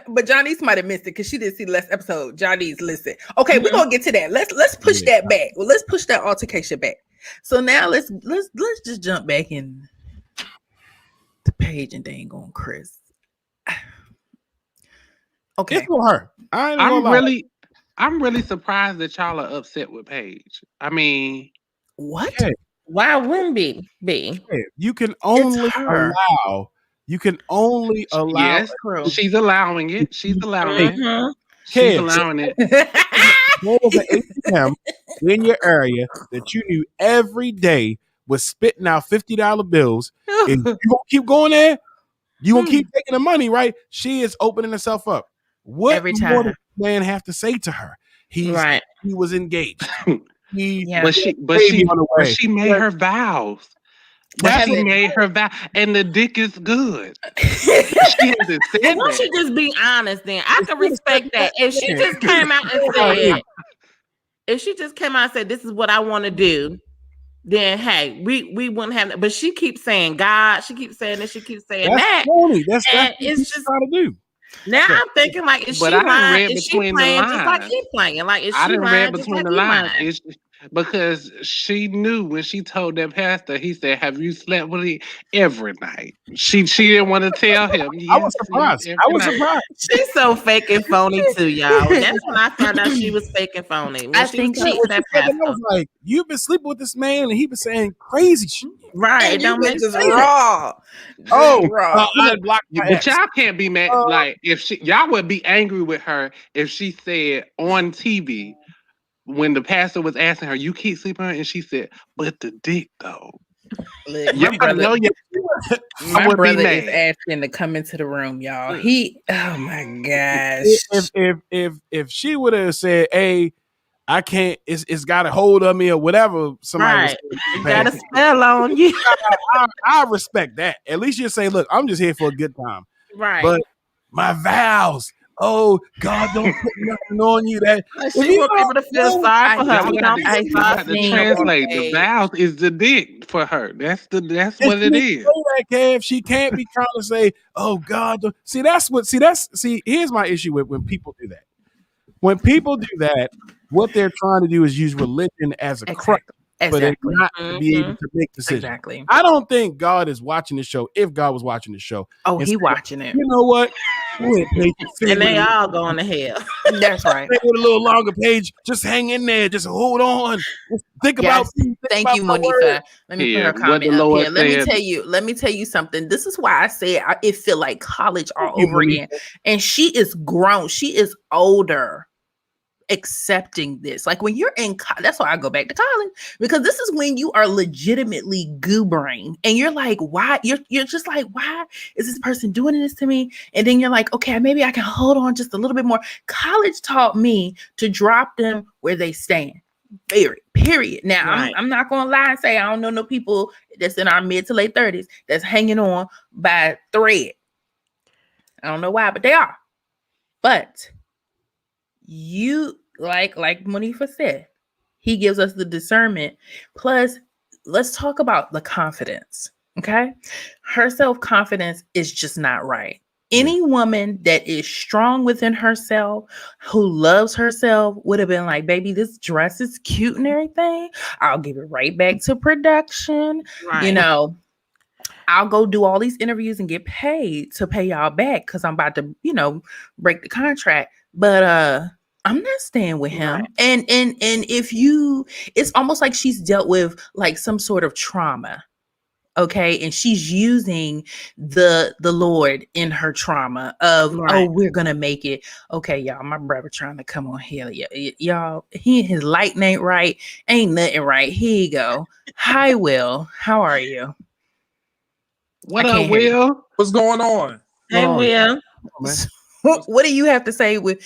But Johnny's might have missed it because she didn't see the last episode. Johnny's listen. Okay, we're gonna get to that. Let's push that back. Well, let's push that altercation back. So now let's just jump back in the page and dang on Chris. Okay. It's for her. I'm really surprised that y'all are upset with Paige. I mean, what? Okay. Why wouldn't be? You can only allow. You can only allow. Yes, she's allowing it. She's allowing it. She's allowing it. There was an ATM in your area that you knew every day was spitting out $50 bills. And you gonna keep going there? You gonna keep taking the money, right? She is opening herself up. What every more time does the man have to say to her? He was engaged. But she made her vows. She made her vow, and the dick is good. She hasn't said Why don't you just be honest then? I can respect that. If she just came out and said, "This is what I want to do," then hey, we wouldn't have that. But she keeps saying God, she keeps saying this, she keeps saying that. Phony. That's it's just trying to do. Now I'm thinking like, is she lying? Is she playing just like he playing? Like, is she lying just like he lying? Because she knew when she told that pastor, he said, "Have you slept with him every night?" She didn't want to tell him. I was surprised. She's so fake and phony too, y'all. That's when I found out she was fake and phony. I think she was like, "You've been sleeping with this man," and he was saying crazy shit. Right? It don't make sense. Raw. Raw. But y'all can't be mad. Like if y'all would be angry with her if she said on TV. When the pastor was asking her, "You keep sleeping with her?" and she said, "But the dick, though." My brother is asking to come into the room, y'all. Oh my gosh. If she would have said, "Hey, I can't," it's got a hold of me or whatever. Somebody got a spell on you. I respect that. At least you say, "Look, I'm just here for a good time." Right. But my vows. Oh, God, don't put nothing on you that she want people to feel sorry for her. I got to translate. The vows is the dick for her. That's what it is. If she can't be trying to say, "Oh God," here's my issue with when people do that. When people do that, what they're trying to do is use religion as a crutch. But it's not to be able to make decisions. Exactly. I don't think God is watching the show. If God was watching the show, he watching it. You know what? And they all going to hell. That's right. With a little longer page, just hang in there. Just hold on. Just think about. Thank you, Monifa. Let me put her comment up here. Let me tell you something. This is why I say it feel like college all over again. And she is grown. She is older. Accepting this, like when you're in that's why I go back to college, because this is when you are legitimately goobering and you're like, why you're just like, why is this person doing this to me? And then you're like, okay, maybe I can hold on just a little bit more. College taught me to drop them where they stand. Period. Now I'm not gonna lie and say I don't know no people that's in our mid to late 30s that's hanging on by thread. I don't know why, but they are. But you like Monifa said, he gives us the discernment. Plus, let's talk about the confidence. Okay, her self-confidence is just not right. Any woman that is strong within herself, who loves herself, would have been like, "Baby, this dress is cute and everything. I'll give it right back to production. Right. I'll go do all these interviews and get paid to pay y'all back because I'm about to, break the contract. But I'm not staying with him." Right. And if it's almost like she's dealt with like some sort of trauma. Okay. And she's using the Lord in her trauma of, we're going to make it. Okay, y'all, my brother trying to come on here. Y'all, his light ain't right. Ain't nothing right. Here you go. Hi, Will. How are you? What up, Will? What's going on? Hey, Will. What do you have to say with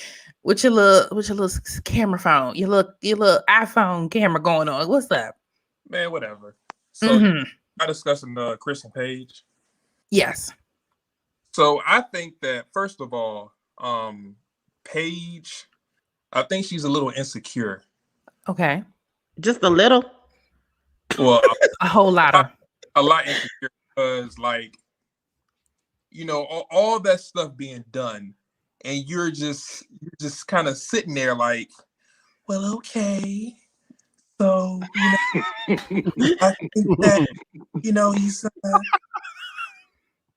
your little camera phone, your little iPhone camera going on? What's up? Man, whatever. So, I discussing Chris and Paige. Yes. So I think that first of all, Paige, I think she's a little insecure. Okay. Just a little. Well, A whole lot of. a lot insecure because, like, you know, all that stuff being done, and you're just kind of sitting there like, well, okay, so I think that he's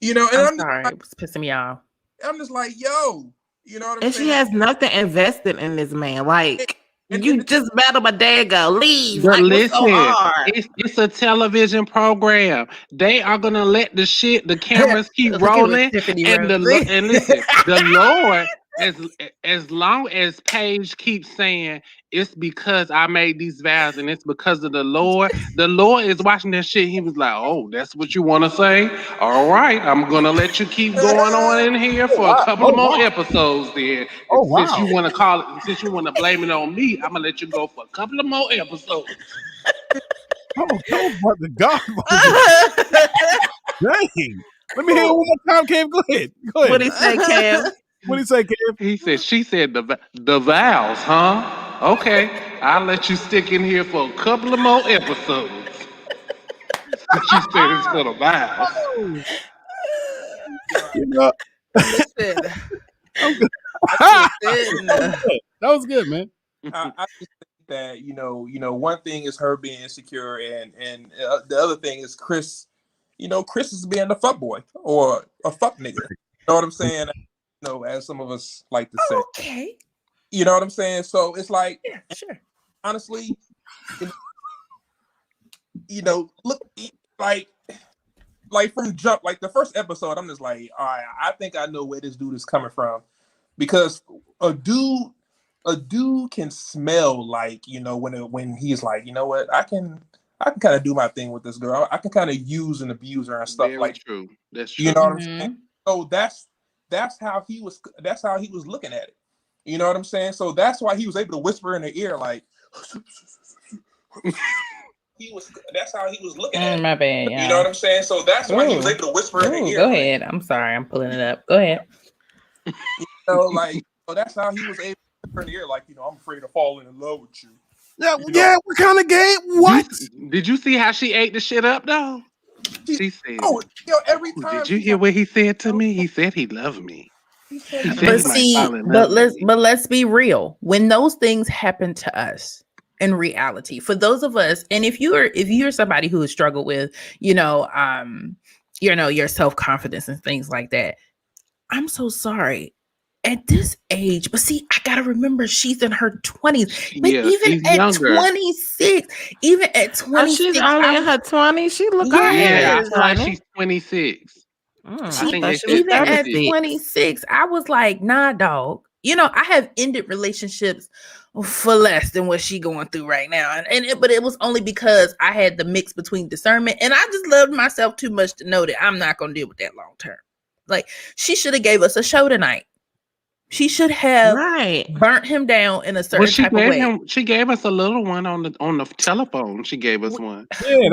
and I'm sorry, it was pissing me off. I'm just like, yo, you know what I'm And saying? she has nothing invested in this man. Like, And you just met him a day ago. Leave. But Like, what's so listen, hard? it's a television program. They are gonna let the cameras keep Look at what rolling, Tiffany and wrote. and listen, the Lord, as long as Paige keeps saying it's because I made these vows and it's because of the Lord is watching that shit. He was like, oh, that's what you want to say? All right, I'm gonna let you keep going on in here for a couple of more episodes then. Since you want to call it, since you want to blame it on me, I'm gonna let you go for a couple of more episodes. Oh, but the God. Dang. Let me hear it one more time, Kev. Go ahead. What did he say, Kev? What did he say, Kev? He said, she said the vows, huh? Okay, I'll let you stick in here for a couple of more episodes. She said it's for the vows. You know, Listen. that was good, man. I just think that one thing is her being insecure, and the other thing is Chris. Chris is being a fuck boy or a fuck nigga. You know what I'm saying? As some of us like to say. Okay. You know what I'm saying? So it's like, Yeah, sure. honestly, look, like from jump, like the first episode, I'm just like, all right, I think I know where this dude is coming from, because a dude can smell, like, when he's like, you know what, I can kind of do my thing with this girl. I can kind of use and abuse her and stuff. Very like true. That's true. You know what I'm saying? So that's how he was looking at it. You know what I'm saying? So that's why he was able to whisper in her ear, like that's how he was looking at it. My bad, You know what I'm saying? So that's why he was able to whisper in her ear. Go ahead. I'm sorry, I'm pulling it up. Go ahead. So that's how he was able to whisper in her ear, like, I'm afraid to fall in love with you. Yeah, what kind of game? What? Did you see how she ate the shit up, though? She said, every time. Did you hear what he said to me? He said he loved me. But let's be real. When those things happen to us in reality, for those of us, and if you're somebody who has struggled with, your self-confidence and things like that, I'm so sorry. At this age, but see, I gotta remember she's in her 20s. But even at younger. 26, even at 26, she's only in her 20s. She look I feel like she's 26. I think thought she was even at 36. 26, I was like, nah, dog. I have ended relationships for less than what she going through right now, but it was only because I had the mix between discernment, and I just loved myself too much to know that I'm not gonna deal with that long term. Like, she should have gave us a show tonight. She should have burnt him down in a certain type of way. She gave us a little one on the telephone. She gave us one. Yeah,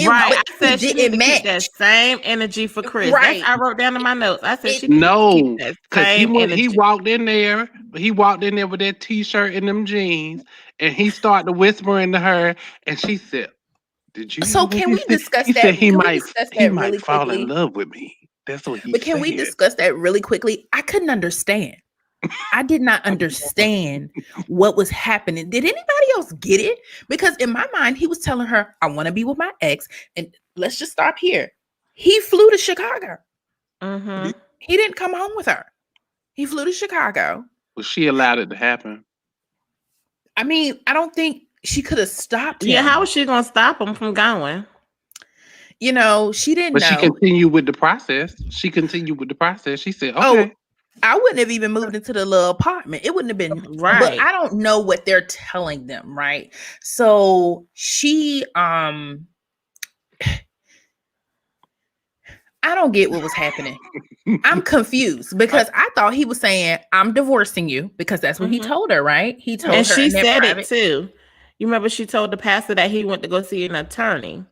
I said she didn't match that same energy for Chris. Right. I wrote down in my notes. I said she no, because he walked in there. He walked in there with that t-shirt and them jeans, and he started whispering to her, and she said, "Did you?" So can we discuss he that? Said he might really fall quickly? in love with me. That's what he But can we discuss that really quickly? I couldn't understand. I did not understand what was happening. Did anybody else get it? Because in my mind, he was telling her, I want to be with my ex. And let's just stop here. He flew to Chicago. Mm-hmm. He didn't come home with her. He flew to Chicago. Was she allowed it to happen? I mean, I don't think she could have stopped him. Yeah, how was she going to stop him from going? She didn't know. But she continued with the process. She said, okay. I wouldn't have even moved into the little apartment. It wouldn't have been right. But I don't know what they're telling them, right? So she I don't get what was happening. I'm confused because I thought he was saying, I'm divorcing you, because that's what he told her, right? He told her. And she said it too. You remember she told the pastor that he went to go see an attorney.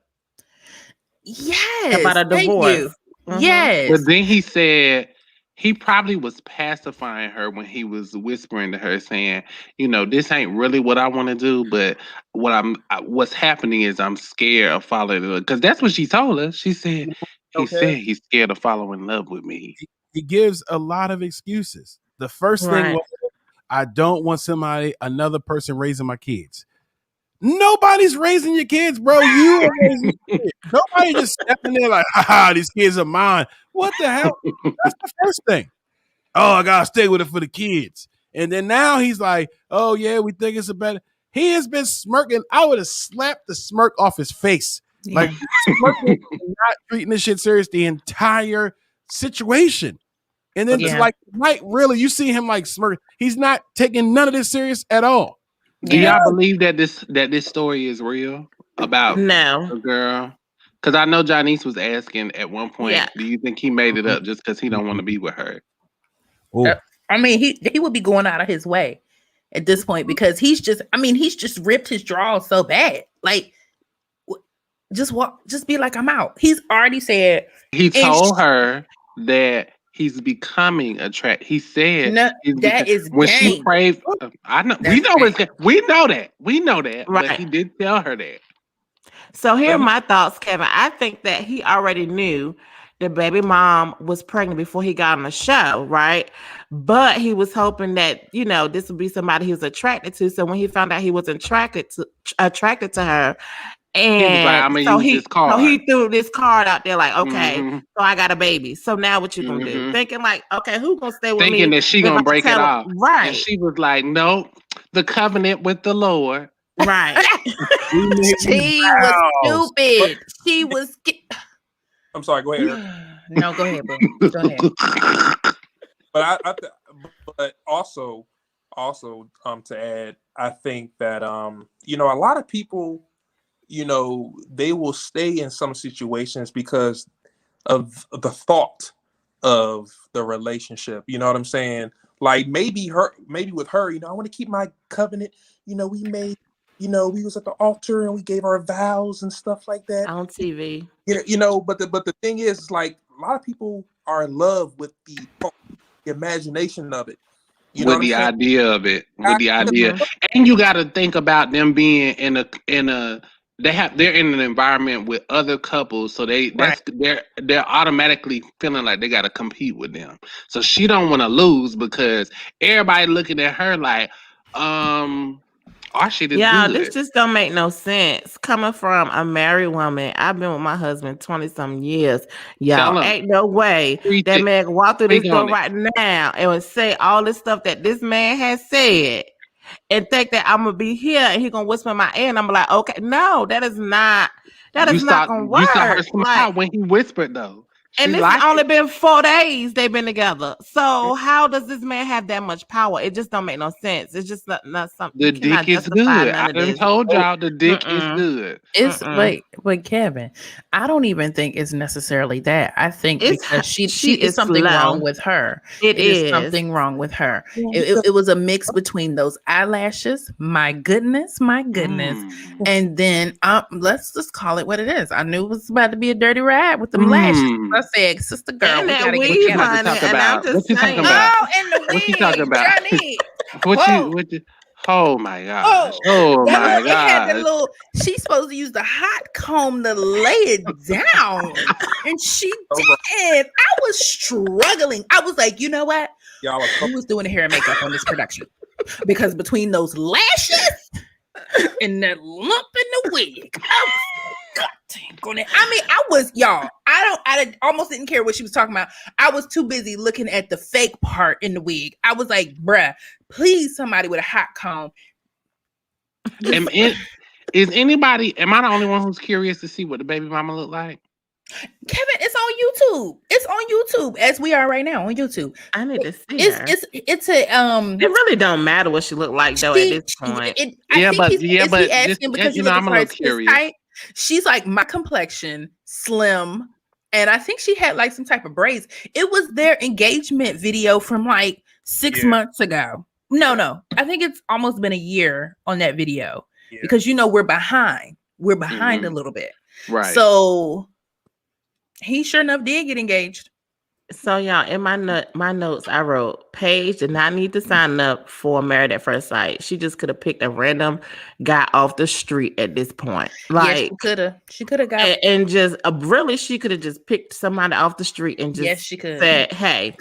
Yes. About a divorce. Yes. But then he said he probably was pacifying her when he was whispering to her, saying, "You know, this ain't really what I want to do, but what's happening is I'm scared of falling in love." Because that's what she told us. She said Okay. he's scared of falling in love with me. He gives a lot of excuses. The first thing Right. was, I don't want another person raising my kids. Nobody's raising your kids, bro. You are raising your kids. Nobody just stepping there like, haha, these kids are mine. What the hell? That's the first thing. Oh, I gotta stay with it for the kids. And then now he's like, oh yeah, we think it's a better. He has been smirking. I would have slapped the smirk off his face. Like smirking, not treating this shit serious the entire situation. And then it's Yeah. like, right, really, you see him like smirk. He's not taking none of this serious at all. Do Yeah. y'all believe that this story is real about No. the girl? Because I know Janice was asking at one point, Yeah. do you think he made it up just because he don't want to be with her? Oh, I mean, he would be going out of his way at this point because he's just ripped his drawers so bad. Like, just be like, I'm out. He's already said. He told her that he's becoming attracted. He said No, that is when she game. prayed. I know That's we know that, but Right. he did tell her that. So here are my thoughts, Kevin. I think that he already knew the baby mom was pregnant before he got on the show, right? But he was hoping that, you know, this would be somebody he was attracted to. So when he found out he was attracted to her, and He was like, "I'm gonna so use this card." So he threw this card out there, like, okay, Mhm. so I got a baby. So now what you gonna do? Mhm. Thinking like, okay, who's gonna stay with me? Thinking that she if gonna I break it tell him- off, Right. And she was like, "Nope, the covenant with the Lord." Right. She was stupid. She was. I'm sorry. Go ahead, Eric. No, go ahead, bro. Go ahead. But but also to add, I think that you know, a lot of people, you know, they will stay in some situations because of the thought of the relationship. You know what I'm saying? Like maybe with her, you know, I want to keep my covenant. You know, we was at the altar and we gave our vows and stuff like that On TV. You know, but the thing is, like, a lot of people are in love with the imagination of it. You know with what the I'm saying? idea of it, with the idea, and you got to think about them being in a they're in an environment with other couples, so they're automatically feeling like they got to compete with them. So she don't want to lose because everybody looking at her like, our shit is Yeah, good. this just don't make no sense. Coming from a married woman, I've been with my husband 20-some years. Y'all, ain't no way that man can walk through this door right now and would say all this stuff that this man has said and think that I'm gonna be here and he gonna whisper in my ear and I'm like, okay, no, that is not gonna work. You saw her smile when he whispered though. And this has only been 4 days they've been together. So how does this man have that much power? It just don't make no sense. It's just not something. The dick is good. I done told y'all the dick is good. It's but Kevin, I don't even think it's necessarily that. I think because she is something wrong with her. It is something wrong with her. It was a mix between those eyelashes. My goodness. And then let's just call it what it is. I knew it was about to be a dirty ride with them lashes. I said, sister girl, we gotta get together. What you talking about? Oh, and the wig. What you talking about? Johnny. What you oh my gosh. Oh my gosh. She's supposed to use the hot comb to lay it down. And she did. I was struggling. I was like, you know what? Who was doing the hair and makeup on this production? Because between those lashes and that lump in the wig, I almost didn't care what she was talking about. I was too busy looking at the fake part in the wig. I was like, bruh, please somebody with a hot comb. Am I the only one who's curious to see what the baby mama look like? Kevin, it's on YouTube. It's on YouTube as we are right now on YouTube. I need to see her. It's a It really don't matter what she look like though at this point. He's asking because I'm a little curious. She's like my complexion, slim, and I think she had like some type of braids. It was their engagement video from like 6 months ago. No, I think it's almost been a year on that video because we're behind. We're behind a little bit, right? So He sure enough did get engaged. So y'all, in my notes, I wrote Paige did not need to sign up for Married at First Sight. She just could have picked a random guy off the street at this point. Yes, she could have. She could have got and just really, she could have just picked somebody off the street and just she could said, "Hey,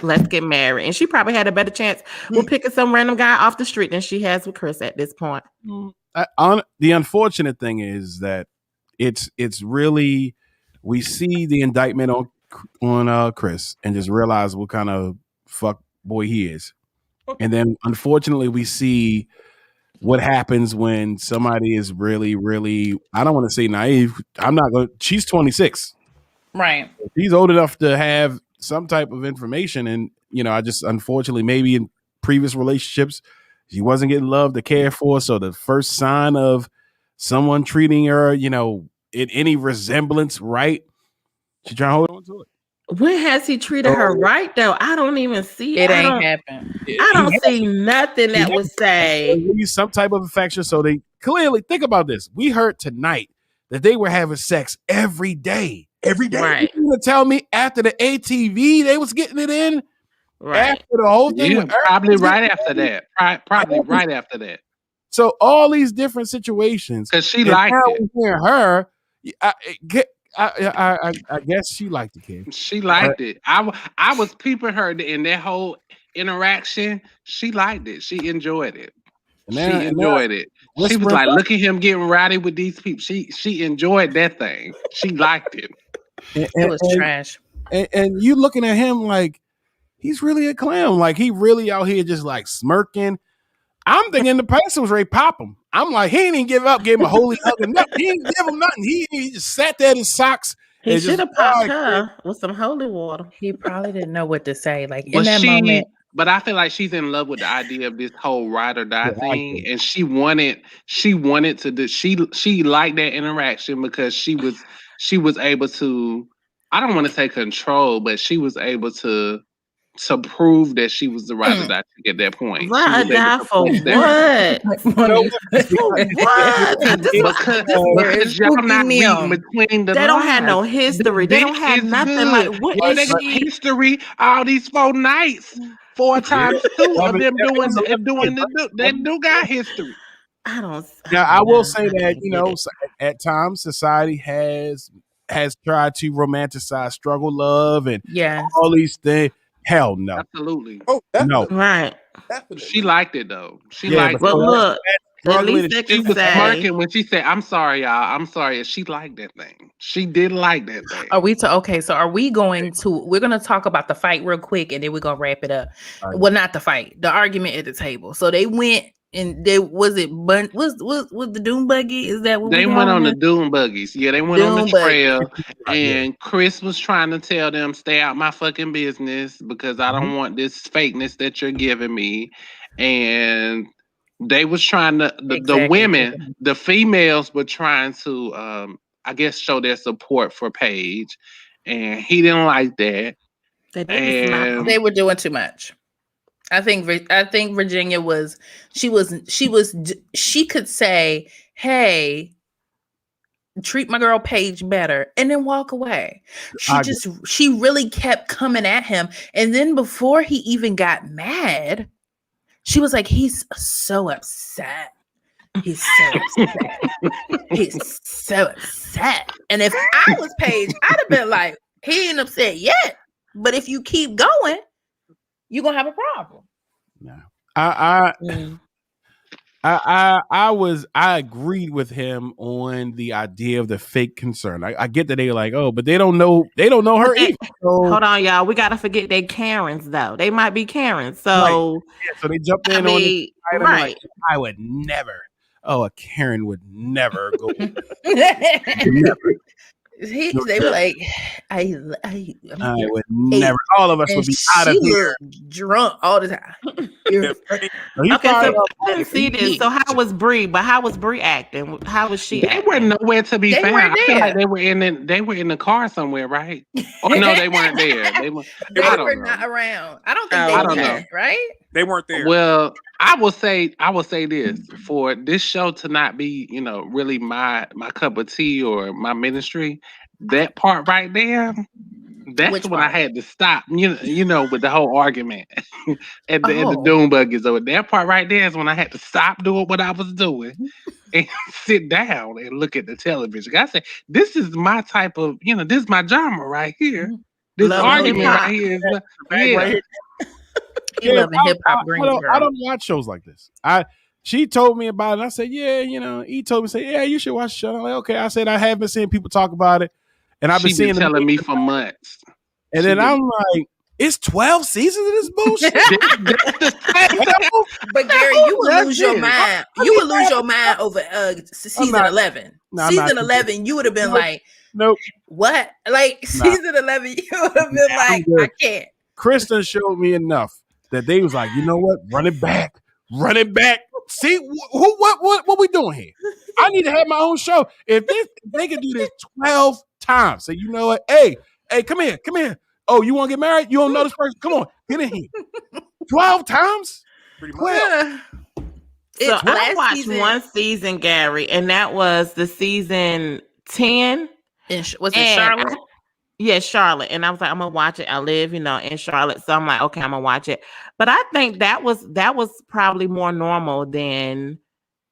let's get married." And she probably had a better chance with picking some random guy off the street than she has with Chris at this point. The unfortunate thing is that it's really, we see the indictment on Chris and just realize what kind of fuck boy he is. And then unfortunately we see what happens when somebody is really, really, I don't want to say naive. She's 26. Right. She's old enough to have some type of information. And, I just, unfortunately, maybe in previous relationships, she wasn't getting loved or cared for. So the first sign of someone treating her, in any resemblance right, she trying to hold on to it. When has he treated her right though? I don't even see it. Ain't happened. I don't see nothing that would say some type of affection. So they clearly, think about this. We heard tonight that they were having sex every day. Every day. Right. You gonna tell me after the ATV they was getting it in? Right. After the whole thing, Yeah, probably right after that. Probably right after that. So all these different situations, because she liked it. Her, I guess she liked the kid. She liked it. I was peeping her in that whole interaction. She liked it. She enjoyed it. She enjoyed it. She was like, look at him getting rowdy with these people. She enjoyed that thing. She liked it. It was trash. And you looking at him like he's really a clown. Like he really out here just like smirking. I'm thinking the person was ready to pop him. I'm like, he didn't even give up, gave him a holy hug and nothing. He didn't give him nothing. He just sat there in his socks. He should have popped her with some holy water. He probably didn't know what to say. Like in that moment. But I feel like she's in love with the idea of this whole ride or die thing, and she wanted to do. She liked that interaction because she was able to. I don't want to say control, but she was able to prove that she was the ride or die chick at that point. Ride or die for what? Because y'all not reading between the lines. They don't have no history. They don't have nothing good. like what they got history. All these 4 nights, 4 times 2 of them doing they do got history. I don't. Now I will say that at times society has tried to romanticize struggle, love, and all these things. Hell no. Absolutely. Oh, no. Right. Definitely. She liked it though. She liked it. But look, at least she was smirking when she said, "I'm sorry, y'all. I'm sorry." She liked that thing. She did like that thing. Are we okay? So are we going to? We're going to talk about the fight real quick, and then we're going to wrap it up. Right. Well, not the fight, the argument at the table. So they went. And they was the Doom buggy? Is that what they went on the Doom buggies? Yeah, they went on the trail, and Chris was trying to tell them, "Stay out my fucking business because I don't want this fakeness that you're giving me." And they was trying to the women, the females were trying to, I guess, show their support for Paige, and he didn't like that. They were doing too much. I think Virginia she could say, "Hey, treat my girl Paige better," and then walk away. She really kept coming at him. And then before he even got mad, she was like, "He's so upset. He's so upset. He's so upset." And if I was Paige, I'd have been like, "He ain't upset yet. But if you keep going, you're gonna have a problem." No, I agreed with him on the idea of the fake concern. I get that they're like, oh, but they don't know her either. So, hold on, y'all. We gotta forget they Karens though. They might be Karens. So right. So they jumped in on it. Right. Like, I would never. Oh, a Karen would never go. Never. They were like, I would never. All of us would be out of here, drunk all the time. Okay, so I didn't see this. So how was Bree? But how was Bree acting? How was she? They were nowhere to be found. I feel like they were in the car somewhere, right? Oh no, they weren't there. They were not around. I don't think they were, right? They weren't there. Well, I will say this, for this show to not be, really my cup of tea or my ministry. that part right there, that's Which when part? I had to stop. You know, with the whole argument at the Oh. Doom buggies. So that part right there is when I had to stop doing what I was doing and sit down and look at the television. I said, "This is my type of, this is my genre right here. This Love and hip argument hop. right here is, Right yeah." here. He Yeah, loving hip hop I Greensboro. don't watch shows like this. She told me about it. And I said, yeah, he told me, say, yeah, you should watch the show. I'm like, okay. I said, I have been seeing people talk about it, and I've been She seeing been telling me for months. and then I'm like, it's 12 seasons of this bullshit. But Gary, you would That's lose your it. mind. You would lose your mind over season not- 11. No, I'm not Season 11, you would have been Nope. like, Nope. what? Like season 11, you would have been like, good. I can't. Kristen showed me enough that they was like, you know what? Run it back. See what we doing here? I need to have my own show. If they can do this 12 times, so you know what? Hey, come here. Oh, you want to get married? You don't know this person? Come on, get in here. 12 times? Pretty much. 12. So I last watched season- one season, Gary, and that was the season 10. Was it And Charlotte? Charlotte. And I was like, I'm gonna watch it. I live, in Charlotte. So I'm like, okay, I'm gonna watch it. But I think that was probably more normal than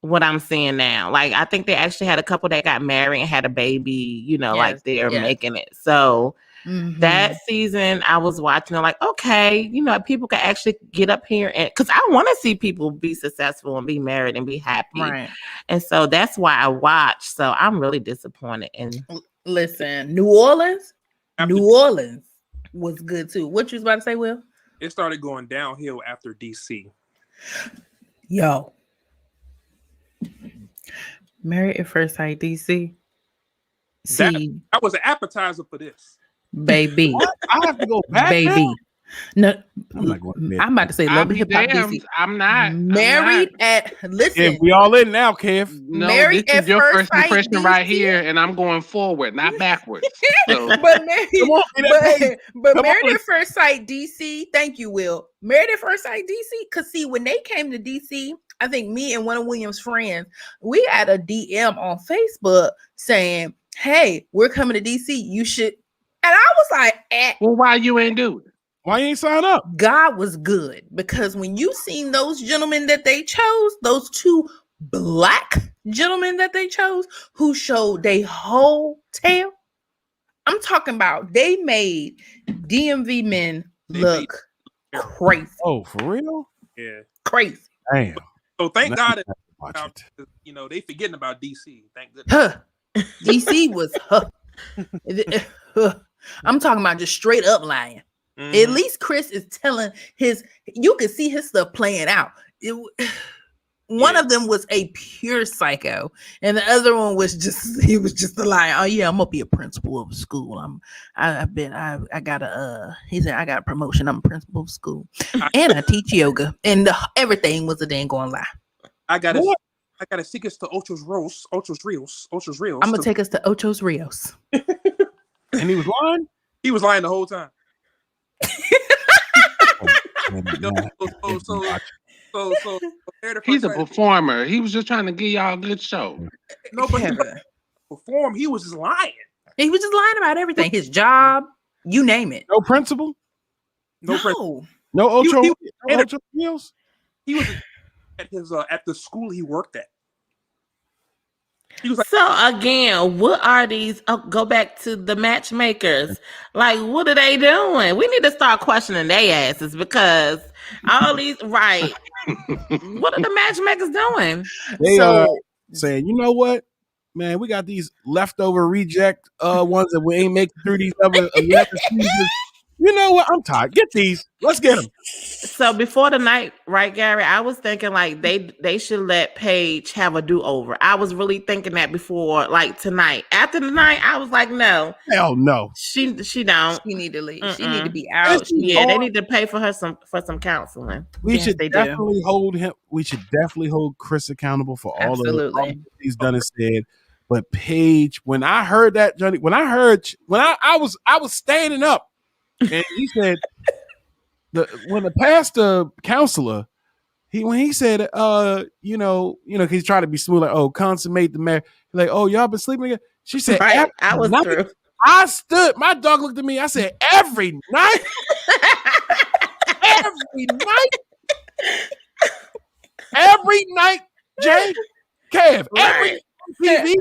what I'm seeing now. Like, I think they actually had a couple that got married and had a baby, like they're making it. So that season I was watching it like, okay, people can actually get up here and because I want to see people be successful and be married and be happy. Right. And so that's why I watched. So I'm really disappointed. And Listen, New Orleans was good too. What you was about to say, Will? It started going downhill after DC. Yo. Married at First Sight, DC. See, That was an appetizer for this. baby. I have to go back. Baby. No, I'm not going there. I'm about to say I'll love be hip hop damned. DC. I'm not. Married at listen. Yeah, we all in now, Kev. No, Married this at is your First first Sight, impression right DC? here, and I'm going forward, not backwards. So, But married, Come on, get that baby. but Come Married on. at First Sight DC. Thank you, Will. Married at First Sight DC. Cause see, when they came to DC, I think me and one of William's friends, we had a DM on Facebook saying, "Hey, we're coming to DC. You should." And I was like, well, why you ain't do it? Why you ain't sign up? God was good because when you seen those gentlemen that they chose, those two black gentlemen that they chose who showed their whole tail, I'm talking about they made DMV men look crazy. Oh, for real? Yeah. Crazy. Damn. So thank Now God I have to watch it. they forgetting about DC. Thank goodness. DC was I'm talking about just straight up lying. Mhm. At least Chris is telling you can see his stuff playing out. One of them was a pure psycho, and the other one was he was just a liar. Oh yeah, I'm gonna be a principal of a school. He said I got a promotion. I'm a principal of school, and I teach yoga, and everything was a dang going lie. I got to seek us to Ocho's Rios. I'm gonna take us to Ocho's Rios. And he was lying? He was lying the whole time. So He's a performer. He was just trying to give y'all a good show. No, but he Kevin. performed. He was just lying. He was just lying about everything. His job, you name it. No principal? No. No Ocho? He- No Ocho Rios? He was at his at the school he worked at. He was like, so again, what are these? Oh, go back to the matchmakers. Like, what are they doing? We need to start questioning their asses because all these right. What are the matchmakers doing? They are saying, you know what? Man, we got these leftover reject ones that we ain't making through these other 11 seasons. You know what? I'm tired. Get these. Let's get them. So before the night, right, Gary? I was thinking like they should let Paige have a do-over. I was really thinking that before, like tonight. After the night, I was like, no, Hell no. she don't. She need to leave. She need to be out. It's- Yeah, they need to pay for her some counseling. We Yes, should they do. definitely hold him. We should definitely hold Chris accountable for all the Absolutely. he's done and said. But Paige, when I heard that, Johnny, when I was standing up, and he said when the pastor counselor, when he said, cause he's trying to be smooth, like, oh, consummate the marriage, like, oh, y'all been sleeping together. She said, Right, I was night, true. I stood. My dog looked at me. I said, every night? Every night? Every night, Jay? Kev, every TV?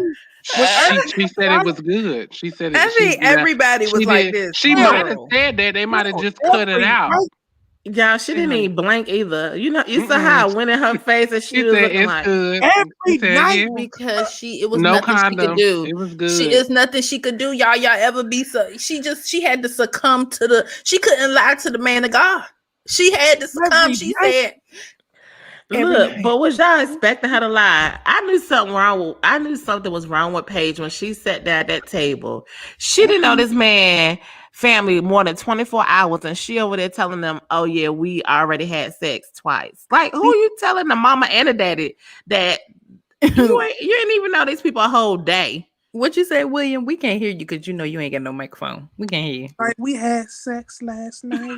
She said it was good. She said it. I think everybody was like this. She might have said that. They might have just cut it out. Y'all, she didn't even blink either. You know, you saw how I went in her face and she was said looking it's like good. Every night? Because it was No nothing condom. she could do. It was good. She is nothing she could do. Y'all ever be so? She had to succumb to the. She couldn't lie to the man of God. She had to succumb. She said. Look, but was y'all expecting her to lie? I knew something was wrong with Paige when she sat down at that table. She didn't know this man family more than 24 hours, and she over there telling them, "Oh yeah, we already had sex twice." Like, who you telling the mama and the daddy that you ain't even know these people a whole day? What you say, William? We can't hear you because you know you ain't got no microphone. We can't hear you. Like, we had sex last night.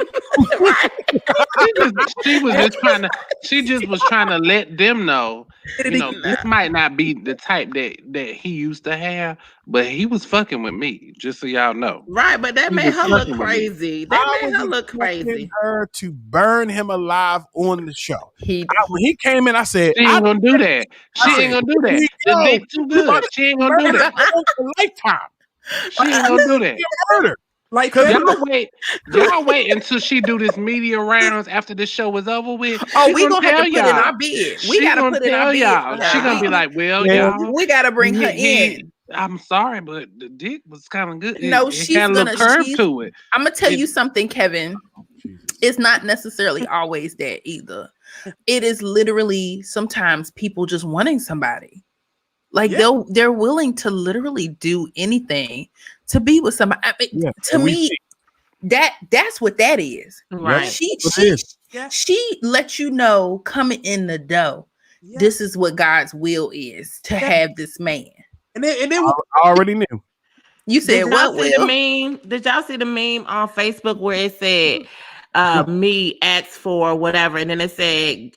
She just was trying to let them know, you know, this might not be the type that he used to have, but he was fucking with me, just so y'all know. Right, but that made her look crazy. That made her look crazy. Her to burn him alive on the show. When he came in, I said, she ain't gonna do that. She ain't gonna do that. The dick too good. She ain't gonna do that. Lifetime. She ain't gonna do that. Murder. Like, y'all wait until she do this media rounds after the show is over with. Oh, we gonna have to put it in our bid. We gotta put it in our bid. Y'all. She gonna be like, well, y'all, we gotta bring her in. I'm sorry, but the dick was kind of good. No, she's had a little curve to it. I'm gonna tell you something, Kevin. It's not necessarily always that either. It is literally sometimes people just wanting somebody. Like they're willing to literally do anything to be with somebody. I mean, to me, that's what that is. Right. She lets you know coming in the door. Yeah. This is what God's will is to have this man. And then I already knew. You said what? Will? Did y'all see the meme on Facebook where it said? Me asked for whatever, and then it said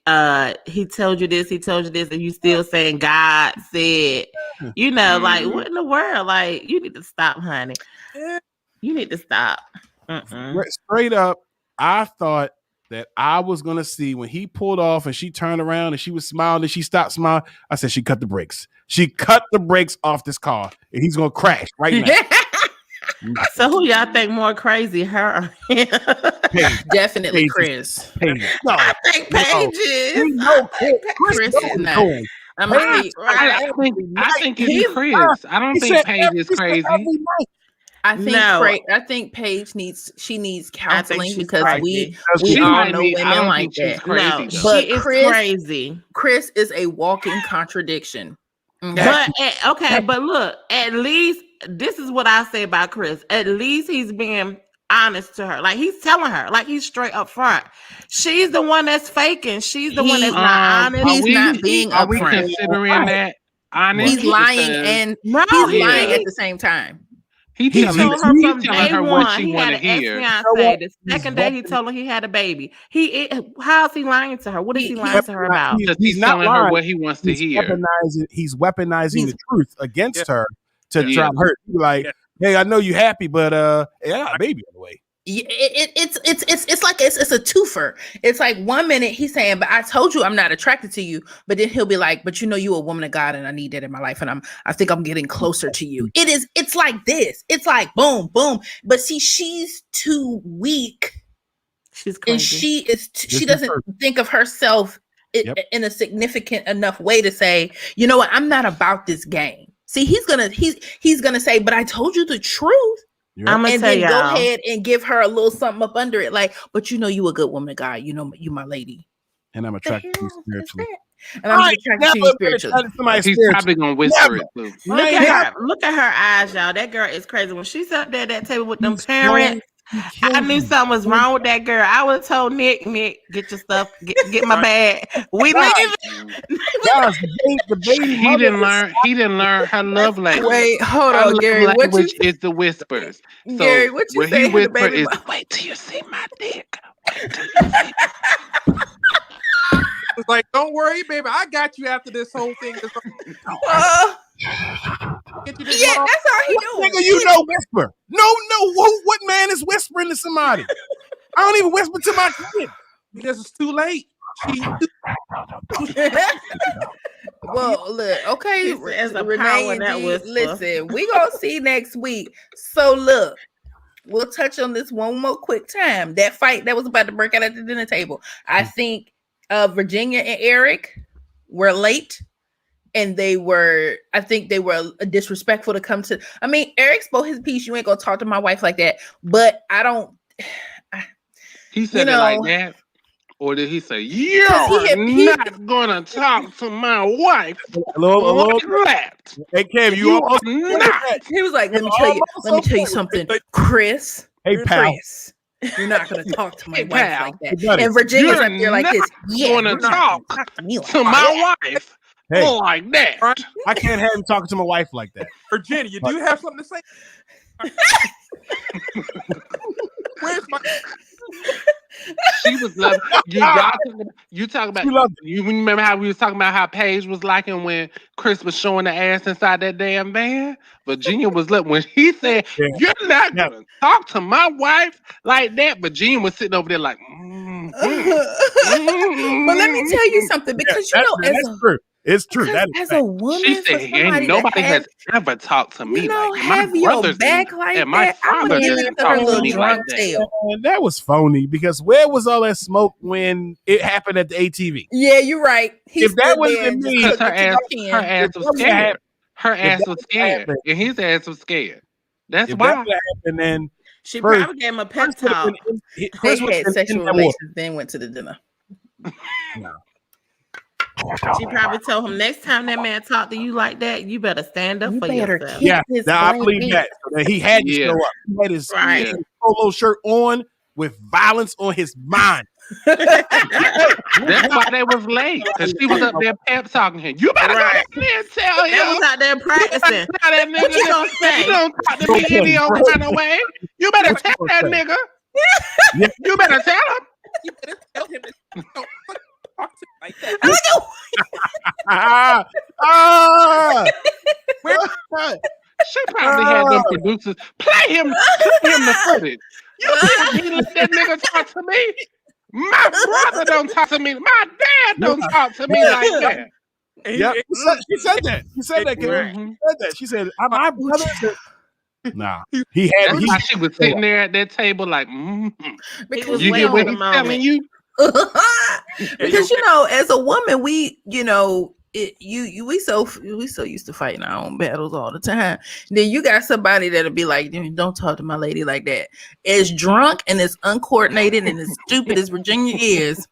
he told you this, and you still saying God said, you know, like what in the world? Like, you need to stop, honey. You need to stop. Straight up, I thought that I was gonna see when he pulled off and she turned around and she was smiling and she stopped smiling. I said she cut the brakes. She cut the brakes off this car and he's gonna crash right now. So who y'all think more crazy, her or him? Definitely Chris. No, I think Paige is. No, Chris is not. I think it's Chris. I don't think Paige is crazy. I think Paige needs counseling because we all know women like that. No, but she is crazy. Chris is a walking contradiction. Okay. But look, at least this is what I say about Chris. At least he's being honest to her. Like, he's telling her, like, he's straight up front. She's the one that's faking. She's the one that's not honest. He's not being upfront. Are we considering that honest? He's lying and he's lying at the same time. He told her from day one he had an ex-fiance. The second day he told her he had a baby. How is he lying to her? What is he lying to her about? He's not telling her what he wants to hear. He's weaponizing the truth against her to try to hurt. Like, hey, I know you're happy, but I got a baby on the way. It's like it's a twofer. It's like 1 minute he's saying, but I told you I'm not attracted to you, but then he'll be like, but you know you're a woman of God and I need that in my life, and I think I'm getting closer to you. It's like this. It's like boom, boom. But see, she's too weak. She's crazy. And she doesn't think of herself in a significant enough way to say, you know what, I'm not about this game. See, he's gonna say, but I told you the truth. Yep. I'm gonna tell y'all. Go ahead and give her a little something up under it, like, but you know you a good woman of God. You know you my lady, and I'm attracted to you spiritually. And I'm attracted to you spiritually. He's probably gonna whisper it too. Look at her eyes, y'all. That girl is crazy. When she sat there at that table with them parents, I knew something was wrong with that girl. I would have told Nick, get your stuff, get my bag. We leaving. Guys, the baby he didn't learn her love language. Wait, hold on, Gary. What is the whispers? So Gary, what you say? He whisper is, wait till you see my dick. It's like, don't worry, baby. I got you after this whole thing. Get you this Yeah, long. that's all he What doing. nigga you know whisper? No, what man is whispering to somebody? I don't even whisper to my kid. Because it's too late. Well, look, okay, There's a Renee power and that D, whisper. listen, we gonna see next week. So look, we'll touch on this one more quick time. That fight that was about to break out at the dinner table. I think Virginia and Eric were late. And I think they were disrespectful to come to. I mean, Eric spoke his piece. You ain't gonna talk to my wife like that. But I don't. He said it like that, or did he say, "You're not gonna talk to my wife"? Hello. Left. Hey, Cam, you almost not. He was like, "Let me tell you something, Chris. Hey, pal. Chris, you're not gonna talk to my Hey, wife pal. like that." Buddy, And Virginia's you're up there like this. Yeah, gonna you're not talk gonna talk to me like to that. my wife Hey. like that. I can't have him talking to my wife like that. Virginia, do you have something to say? Where's my? She was loving you talk about you remember how we was talking about how Paige was liking when Chris was showing the ass inside that damn van? Virginia was when he said, "You're not gonna talk to my wife like that." Virginia was sitting over there like, But let me tell you something, because that's true. It's true. That is as a woman, she said, "Ain't nobody has ever talked to me like that. have My your brothers back like and my that." I'm father gonna give didn't it to her talk to little me drunk like that." tail. Man, that was phony, because where was all that smoke when it happened at the ATV? Yeah, you're right. If that would have been me, Because her ass was scared. Her ass was scared, and his ass was scared. That's If why. that would have happened, then She probably gave him a pep talk. They had sexual relations, then went to the dinner. No. She probably told him, next time that man talk to you like that, you better stand up for yourself. Yeah, I believe that. So that he had to show up. He had his polo shirt on with violence on his mind. That's why they was late, because she was up there pep talking him. You better go out there and tell him. They was out there practicing. What you gonna say? You don't talk to me any old kind of way. You better tell that nigga. You better tell him. You better tell him. Don't talk to me like that. She probably had them producers play him the footage. You think he let that nigga talk to me? My brother don't talk to me. My dad don't talk to me like that. Yeah, she said that. She said that. She said that. She said, "My brother." Nah, he had. She was sitting there at that table like, because you get what he's telling you. Because as a woman, we we so used to fighting our own battles all the time. Then you got somebody that'll be like, "Don't talk to my lady like that." As drunk and as uncoordinated and as stupid as Virginia is,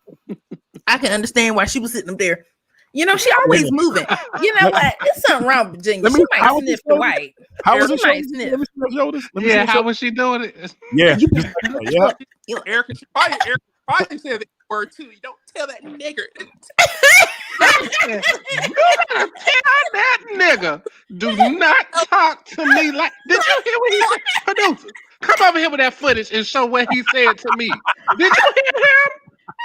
I can understand why she was sitting up there. She always moving. You know what? It's something wrong with Virginia. She might sniff the white. How was it? How was she doing it? Yeah. Erica probably said that word too. You don't tell that nigger. You better tell that nigga. Do not talk to me like. Did you hear what he said? Producer, come over here with that footage and show what he said to me. Did you hear him?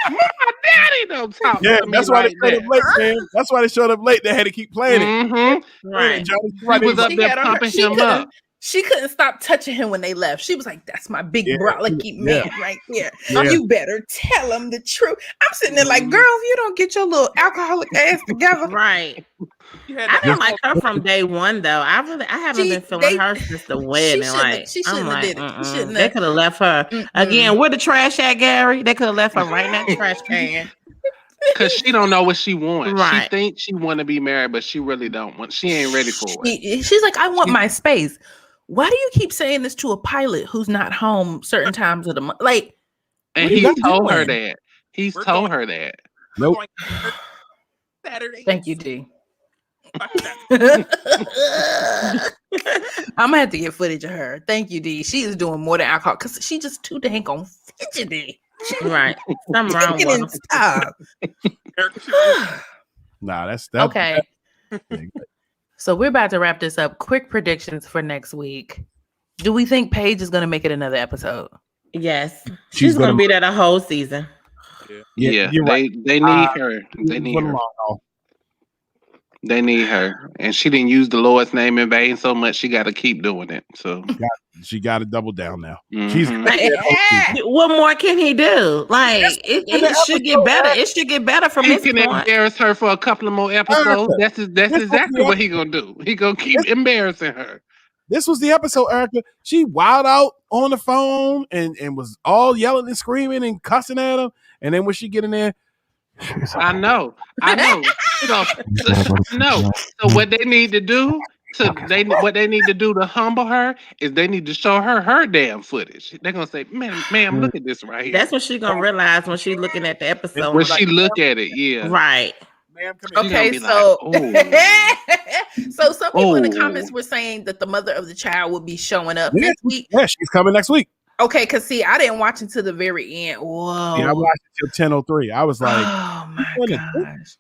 My daddy don't talk to me that's why like they showed up late, man. That's why they showed up late. They had to keep playing it. Right. He was up there pumping him up. She couldn't stop touching him when they left. She was like, "That's my big brolicky man right there. You better tell him the truth." I'm sitting there like, "Girl, if you don't get your little alcoholic ass together." Right. I didn't like her from day one, though. I haven't been feeling her since the wedding. She shouldn't have did it. They could have left her again. Where the trash at, Gary? They could have left her right in that trash can. Because she don't know what she wants. Right. She thinks she want to be married, but she really don't want. She ain't ready for it. She's like, "I want my space." Why do you keep saying this to a pilot who's not home certain times of the month? Like, and he told her that. He's told her that. Nope. Saturday. Thank you, D. I'm gonna have to get footage of her. Thank you, D. She is doing more than alcohol because she just too dang on fidgety. Right. Something wrong with her. Nah, that's okay. So we're about to wrap this up. Quick predictions for next week. Do we think Paige is going to make it another episode? Yes. She's going to be there the whole season. Yeah, they need her. They need her. They need her, and she didn't use the Lord's name in vain so much. She got to keep doing it. So she got to double down now. Mhm. What more can he do? Like it should get better. It should get better from He this can point. embarrass her for a couple of more episodes. That's exactly what he gonna do. He gonna keep embarrassing her. This was the episode, Erica. She wild out on the phone and was all yelling and screaming and cussing at him. And then when she get in there, I know. You know, no. So what they need to do what they need to do to humble her is they need to show her damn footage. They're gonna say, ma'am, look at this right here. That's what she's gonna realize when she's looking at the episode. When she look at it, yeah. Right. Okay, so so some people in the comments were saying that the mother of the child will be showing up next week. Yeah, she's coming next week. Okay, because see, I didn't watch until the very end. Whoa. Yeah, I watched it till 10:03. I was like, oh my gosh.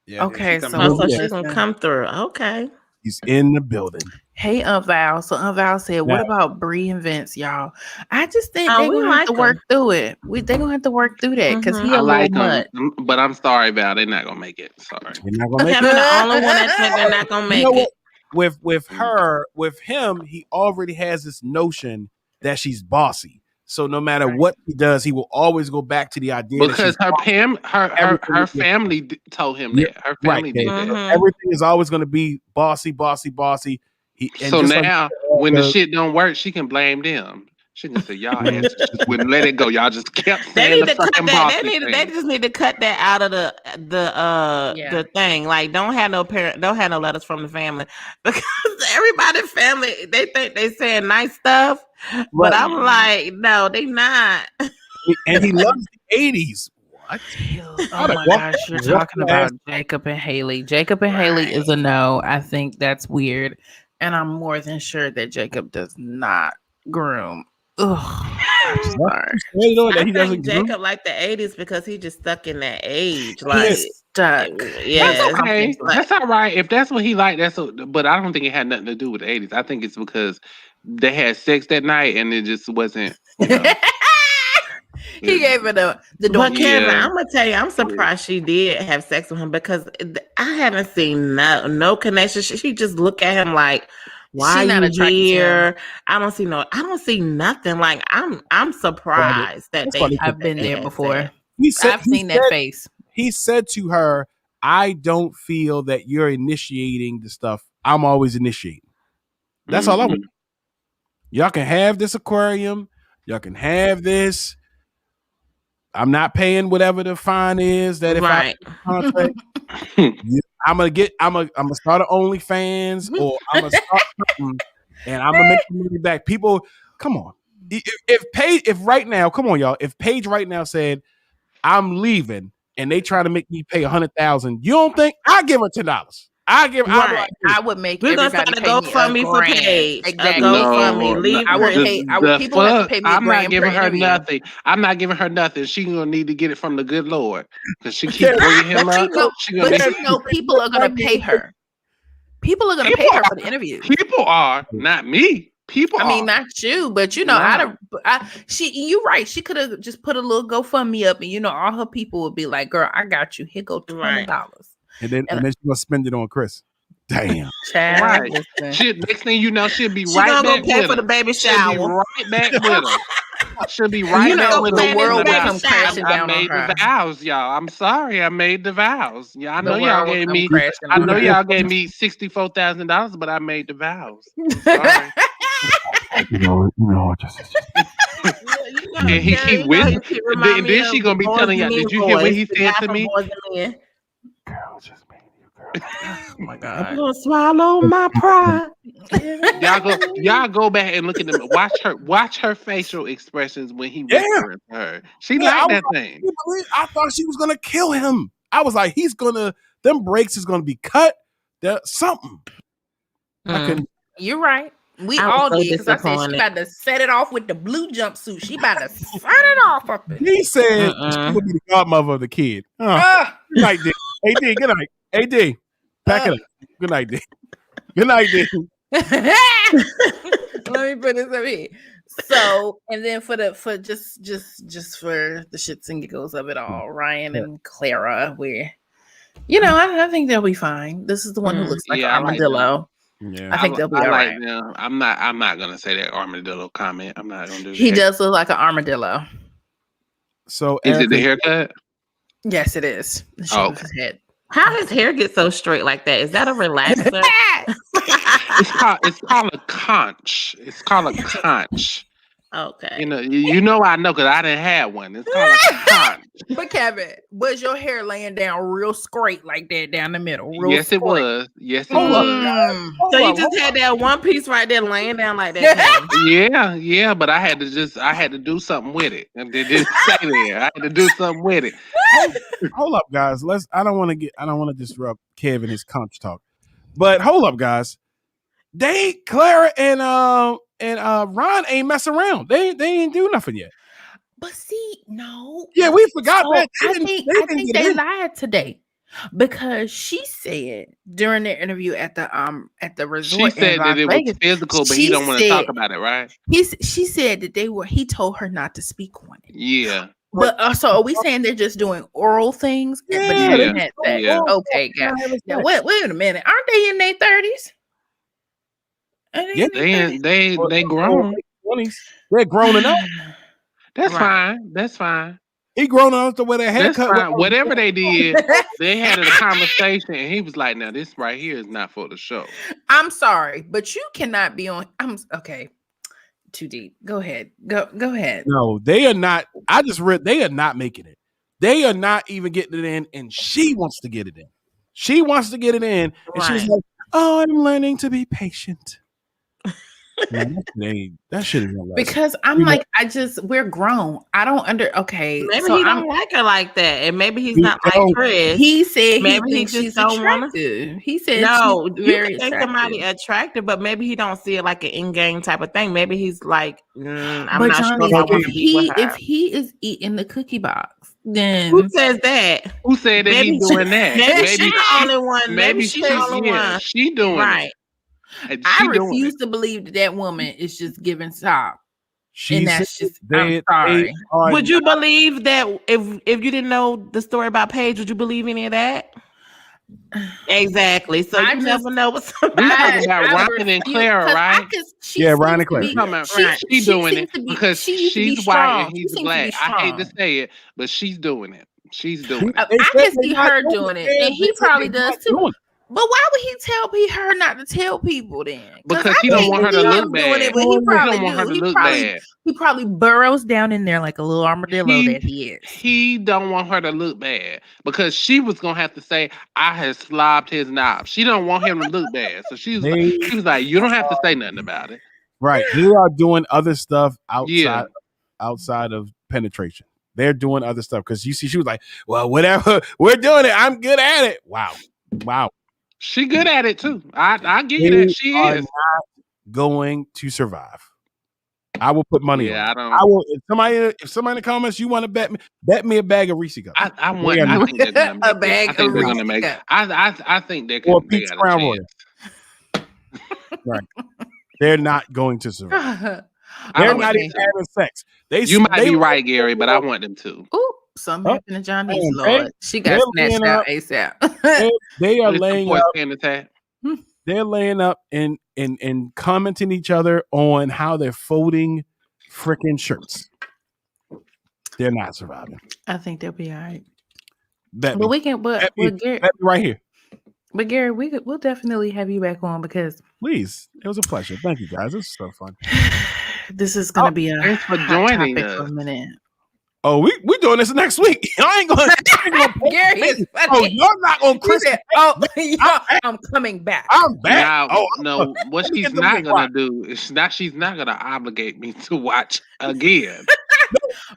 Yeah, okay, so she's gonna come through. Okay. He's in the building. Hey, Val. So Val said, what about Bree and Vince, y'all? I just think they're gonna have to work through it. They're gonna have to work through that because he a little mutt. But I'm sorry, Val. They're not gonna make it. Sorry. They're not gonna make it. The only one that think they're not gonna make it. With him, he already has this notion that she's bossy. So no matter what he does, he will always go back to the idea because her family told him that. Her family did that. Everything is always going to be bossy. So now, when the shit don't work, she can blame them. She can say, y'all just wouldn't let it go. Y'all just kept saying the fucking bossy thing. They just need to cut that out of the thing. Like, don't have no letters from the family because everybody's family, they think they saying nice stuff, but I'm like, no, they not. And he loves the 80s. What? Oh my gosh, you're talking about Jacob and Haley. Jacob and Haley is a no. I think that's weird, and I'm more than sure that Jacob does not groom. Ugh. I think Jacob like the 80s because he just stuck in that age. Like stuck. Yeah. That's okay. That's all right. If that's what he liked, but I don't think it had nothing to do with the 80s. I think it's because they had sex that night and it just wasn't. You know. He gave her the door. But Kevin, I'm gonna tell you, I'm surprised she did have sex with him because I haven't seen no connection. She just look at him like, why are you here? I don't see nothing. Like I'm surprised that I've been there before. I've seen that face. He said to her, I don't feel that you're initiating the stuff. I'm always initiating. That's all I want. Y'all can have this aquarium. Y'all can have this. I'm not paying whatever the fine is that if I contract, I'm gonna start an OnlyFans or I'm gonna start something and I'm gonna make the money back. People, come on. If right now, come on, y'all. If Paige right now said I'm leaving and they try to make me pay $100,000, you don't think I give her $10? I would make. We're gonna start a GoFundMe for Paige. Exactly. GoFundMe. Leave I would pay. People have to pay me. I'm not giving her nothing. I'm not giving her nothing. She's gonna need to get it from the good Lord because she keeps bringing him up. People are gonna pay her. People are gonna pay her for the interview. People are, not me. People. I mean, not you, but you're right. She could have just put a little GoFundMe up, and all her people would be like, "Girl, I got you. Here go $20." And then she's gonna spend it on Chris. Damn. Right. Next thing you know, she'll be right back pay for the baby shower. She'll be right back with her. She'll be right back with the world will come crashing down on her. I made the vows, y'all. I'm sorry, I made the vows. Yeah, I know y'all gave me. I know y'all gave me $64,000, but I made the vows. Sorry. And he keep whispering. And then she gonna be telling y'all. Did you hear what he said to me? Girl, just made you, girl. Oh my God. I'm gonna swallow my pride. Y'all go back and look at them. Watch her facial expressions when he whispered to her. She liked that thing. I thought she was gonna kill him. I was like, them brakes is gonna be cut. There's something. You're right. We all did because I said she about to set it off with the blue jumpsuit. She about to set it off up there. He said she would be the godmother of the kid. Good night, D. Hey, D, good night. Hey, D, pack it up. Good night, D. Good night, D. Let me put this up here. So, and then for just for the shits and giggles of it all, Ryan and Clara, You know, I think they'll be fine. This is the one who looks like an I like them. armadillo. Yeah. I think they'll be I all like right. them. I'm not gonna say that armadillo comment. I'm not gonna do that. He does look like an armadillo. So Is it the Erica, haircut? Yes, it is. The shape of his head. How his hair get so straight like that? Is that a relaxer? It's called a conch. It's called a conch. Okay. You know I know because I didn't have one. It's called a conch. But Kevin, was your hair laying down real straight like that down the middle? Real Yes, it straight? was. Yes, it Hold up, was. guys. So you just had that one piece right there laying down like that. Kevin. Yeah, but I had to do something with it. And they didn't say there. I had to do something with it. Hold up, guys. I don't want to disrupt Kev and his conch talk. But hold up, guys. Clara and Ron ain't mess around. They ain't do nothing yet. But see, no. Yeah, we forgot that. I think they lied today because she said during the interview at the resort. She said in that Las it Vegas, was physical, but he she don't want to said- talk about it, right? She said that he told her not to speak on it. Yeah. But so are we saying they're just doing oral things? But Yeah, haven't had sex? yeah. Okay, guys. Now wait a minute. Aren't they in their 30s? Yeah, they grown. 20s. They're grown enough. That's Right. fine. That's fine. He grown enough to wear that That's haircut. fine. Whatever they did, they had a conversation, and he was like, "Now this right here is not for the show." I'm sorry, but you cannot be on. I'm okay. Too deep. Go ahead. Go ahead. No, they are not. I just read they are not making it. They are not even getting it in, and she wants to get it in. She wants to get it in, and she's Right. like, "Oh, I'm learning to be patient." Man, that shit is not Because I'm like, we're grown. I don't okay. Maybe so he don't like her like that, and maybe he's not like don't. Chris. He said Maybe he he thinks just she's don't wanna- attractive. He said No, she's you very can think attractive. somebody attractive, but maybe he don't see it like an in-game type of thing. Maybe he's like, I'm but not Johnny, sure if I want to be with her. if he is eating the cookie box, then Who says that? Who said that Maybe he doing that? Maybe she's the only one. Maybe she's the only one. She doing Right. it. And I she doing refuse it. to believe that woman is just giving top. She And that's said just I'm sorry. they are Would you believe that if you didn't know the story about Paige, would you believe any of that? Exactly. So I you just- never know what We somebody. talking about Ryan and Clara, right? Yeah, Ryan and Clara. We talking about Right. she doing it because she's white and he's black. I hate to say it, but she's doing it. She's doing it. I can see her doing it, and he probably does too. But why would he tell her not to tell people then? Because I he don't think want her to he look him doing bad. it, but he He probably don't want her to do. look bad. He probably burrows down in there like a little armadillo that he is. He don't want her to look bad because she was gonna have to say, "I had slobbed his knob." She don't want him to look bad, so she was like, "You don't have to say nothing about it." Right. They are doing other stuff Yeah. outside of penetration. They're doing other stuff because you see, she was like, "Well, whatever, we're doing it. I'm good at it." Wow. She good at it too. I give you They that. She are is. not going to survive. I will put money on. Yeah, it. I don't. I will. If somebody in the comments you want to bet me a bag of Reese cups. I want. They are I not. think they're gonna make A it. bag I think of they're gonna Reese make. cups. I think they Or can. They Pete's got a Crown chance. Royal. Right. They're not going to survive. I They're don't not think even so. having sex. You might be right, Gary, but I want them to. Ooh, something happened to Johnny's man, Lord. She got they're snatched laying out up. ASAP. They are It's laying support up. and attack. They're laying up and commenting each other on how they're folding freaking shirts. They're not surviving. I think they'll be all right. Bet But me. we can. Bet me. Gary, Bet me right here. but Gary, we'll definitely have you back on because Please. It was a pleasure. Thank you, guys. This was so fun. this is gonna be a thanks for hot joining topic for us. a minute. Oh, we doing this next week. I ain't going to. Gary is funny. Oh, you're not on He Christmas. said, "Oh, yeah, I'm coming back." I'm back. Now, I'm no, what let me she's get the not big gonna rock. do is she's not gonna obligate me to watch again.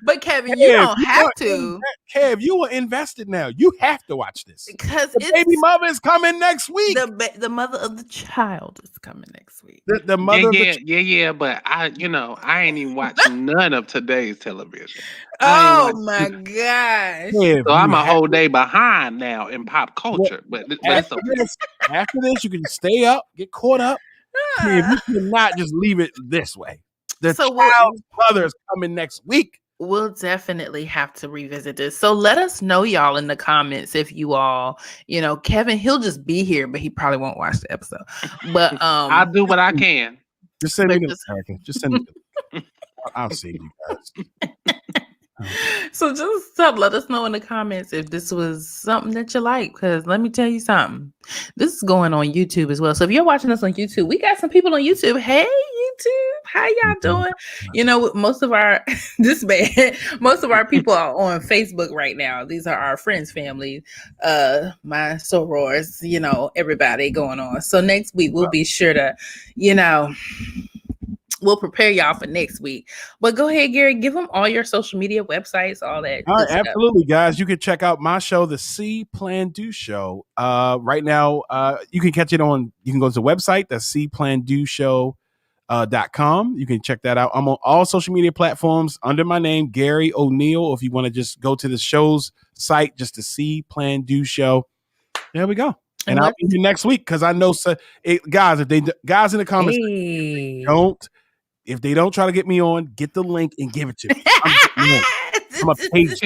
But Kevin, you Kev, don't have are to Kev, you are invested now. You have to watch this. because The baby it's mother is coming next week. the mother of the child is coming next week. The mother of the Yeah. But I ain't even watching none of today's television. Oh my gosh! Kev, So I'm you a have- whole day behind now in pop culture. But it's after okay. this, you can stay up, get caught up. Kev, you cannot just leave it this way. The So what- child's mother is coming next week. We'll definitely have to revisit this. So let us know, y'all, in the comments if you all, Kevin, he'll just be here, but he probably won't watch the episode. But I'll do what I can. Just send me But the America. Just send me the I'll save you guys. So just let us know in the comments if this was something that you like, because let me tell you something. This is going on YouTube as well. So if you're watching us on YouTube, we got some people on YouTube. Hey, YouTube, how y'all doing? Most of our most of our people are on Facebook right now. These are our friends, family, my sorors, everybody going on. So next week we'll be sure to, we'll prepare y'all for next week. But go ahead, Garry, give them all your social media websites, all that. All right, absolutely, guys. You can check out my show, the C Plan Do Show. Right now, you can catch it on. You can go to the website, that's cplandoshow.com. You can check that out. I'm on all social media platforms under my name, Garry O'Neal. Or if you want to just go to the show's site, just the C Plan Do Show. There we go. And I'll be here next week because I know, guys. If they guys in the comments if they don't try to get me on, get the link and give it to me. I'm a page.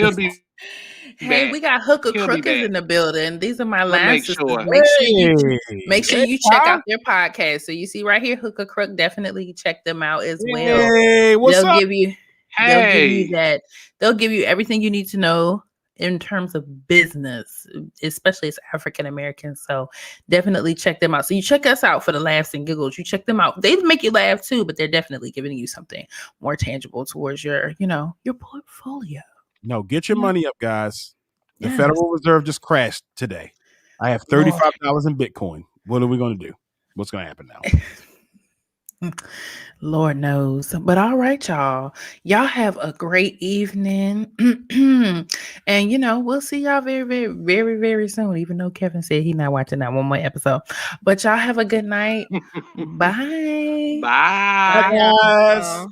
Hey, we got Hooker Crookers in the building. These are my line sisters. Sure. Make sure you check out their podcast. So you see right here, Hooker Crook. Definitely check them out as well. Hey, what's up? They'll give you that. They'll give you everything you need to know in terms of business, especially as African Americans. So definitely check them out. So you check us out for the laughs and giggles. You check them out. They make you laugh too, but they're definitely giving you something more tangible towards your portfolio. No, get your money up, guys. The Federal Reserve just crashed today. I have $35 in Bitcoin. What are we going to do? What's going to happen now? Lord knows. But all right, y'all. Y'all have a great evening. And we'll see y'all very, very, very, very soon, even though Kevin said he's not watching that one more episode. But y'all have a good night. Bye. Bye. Bye, guys.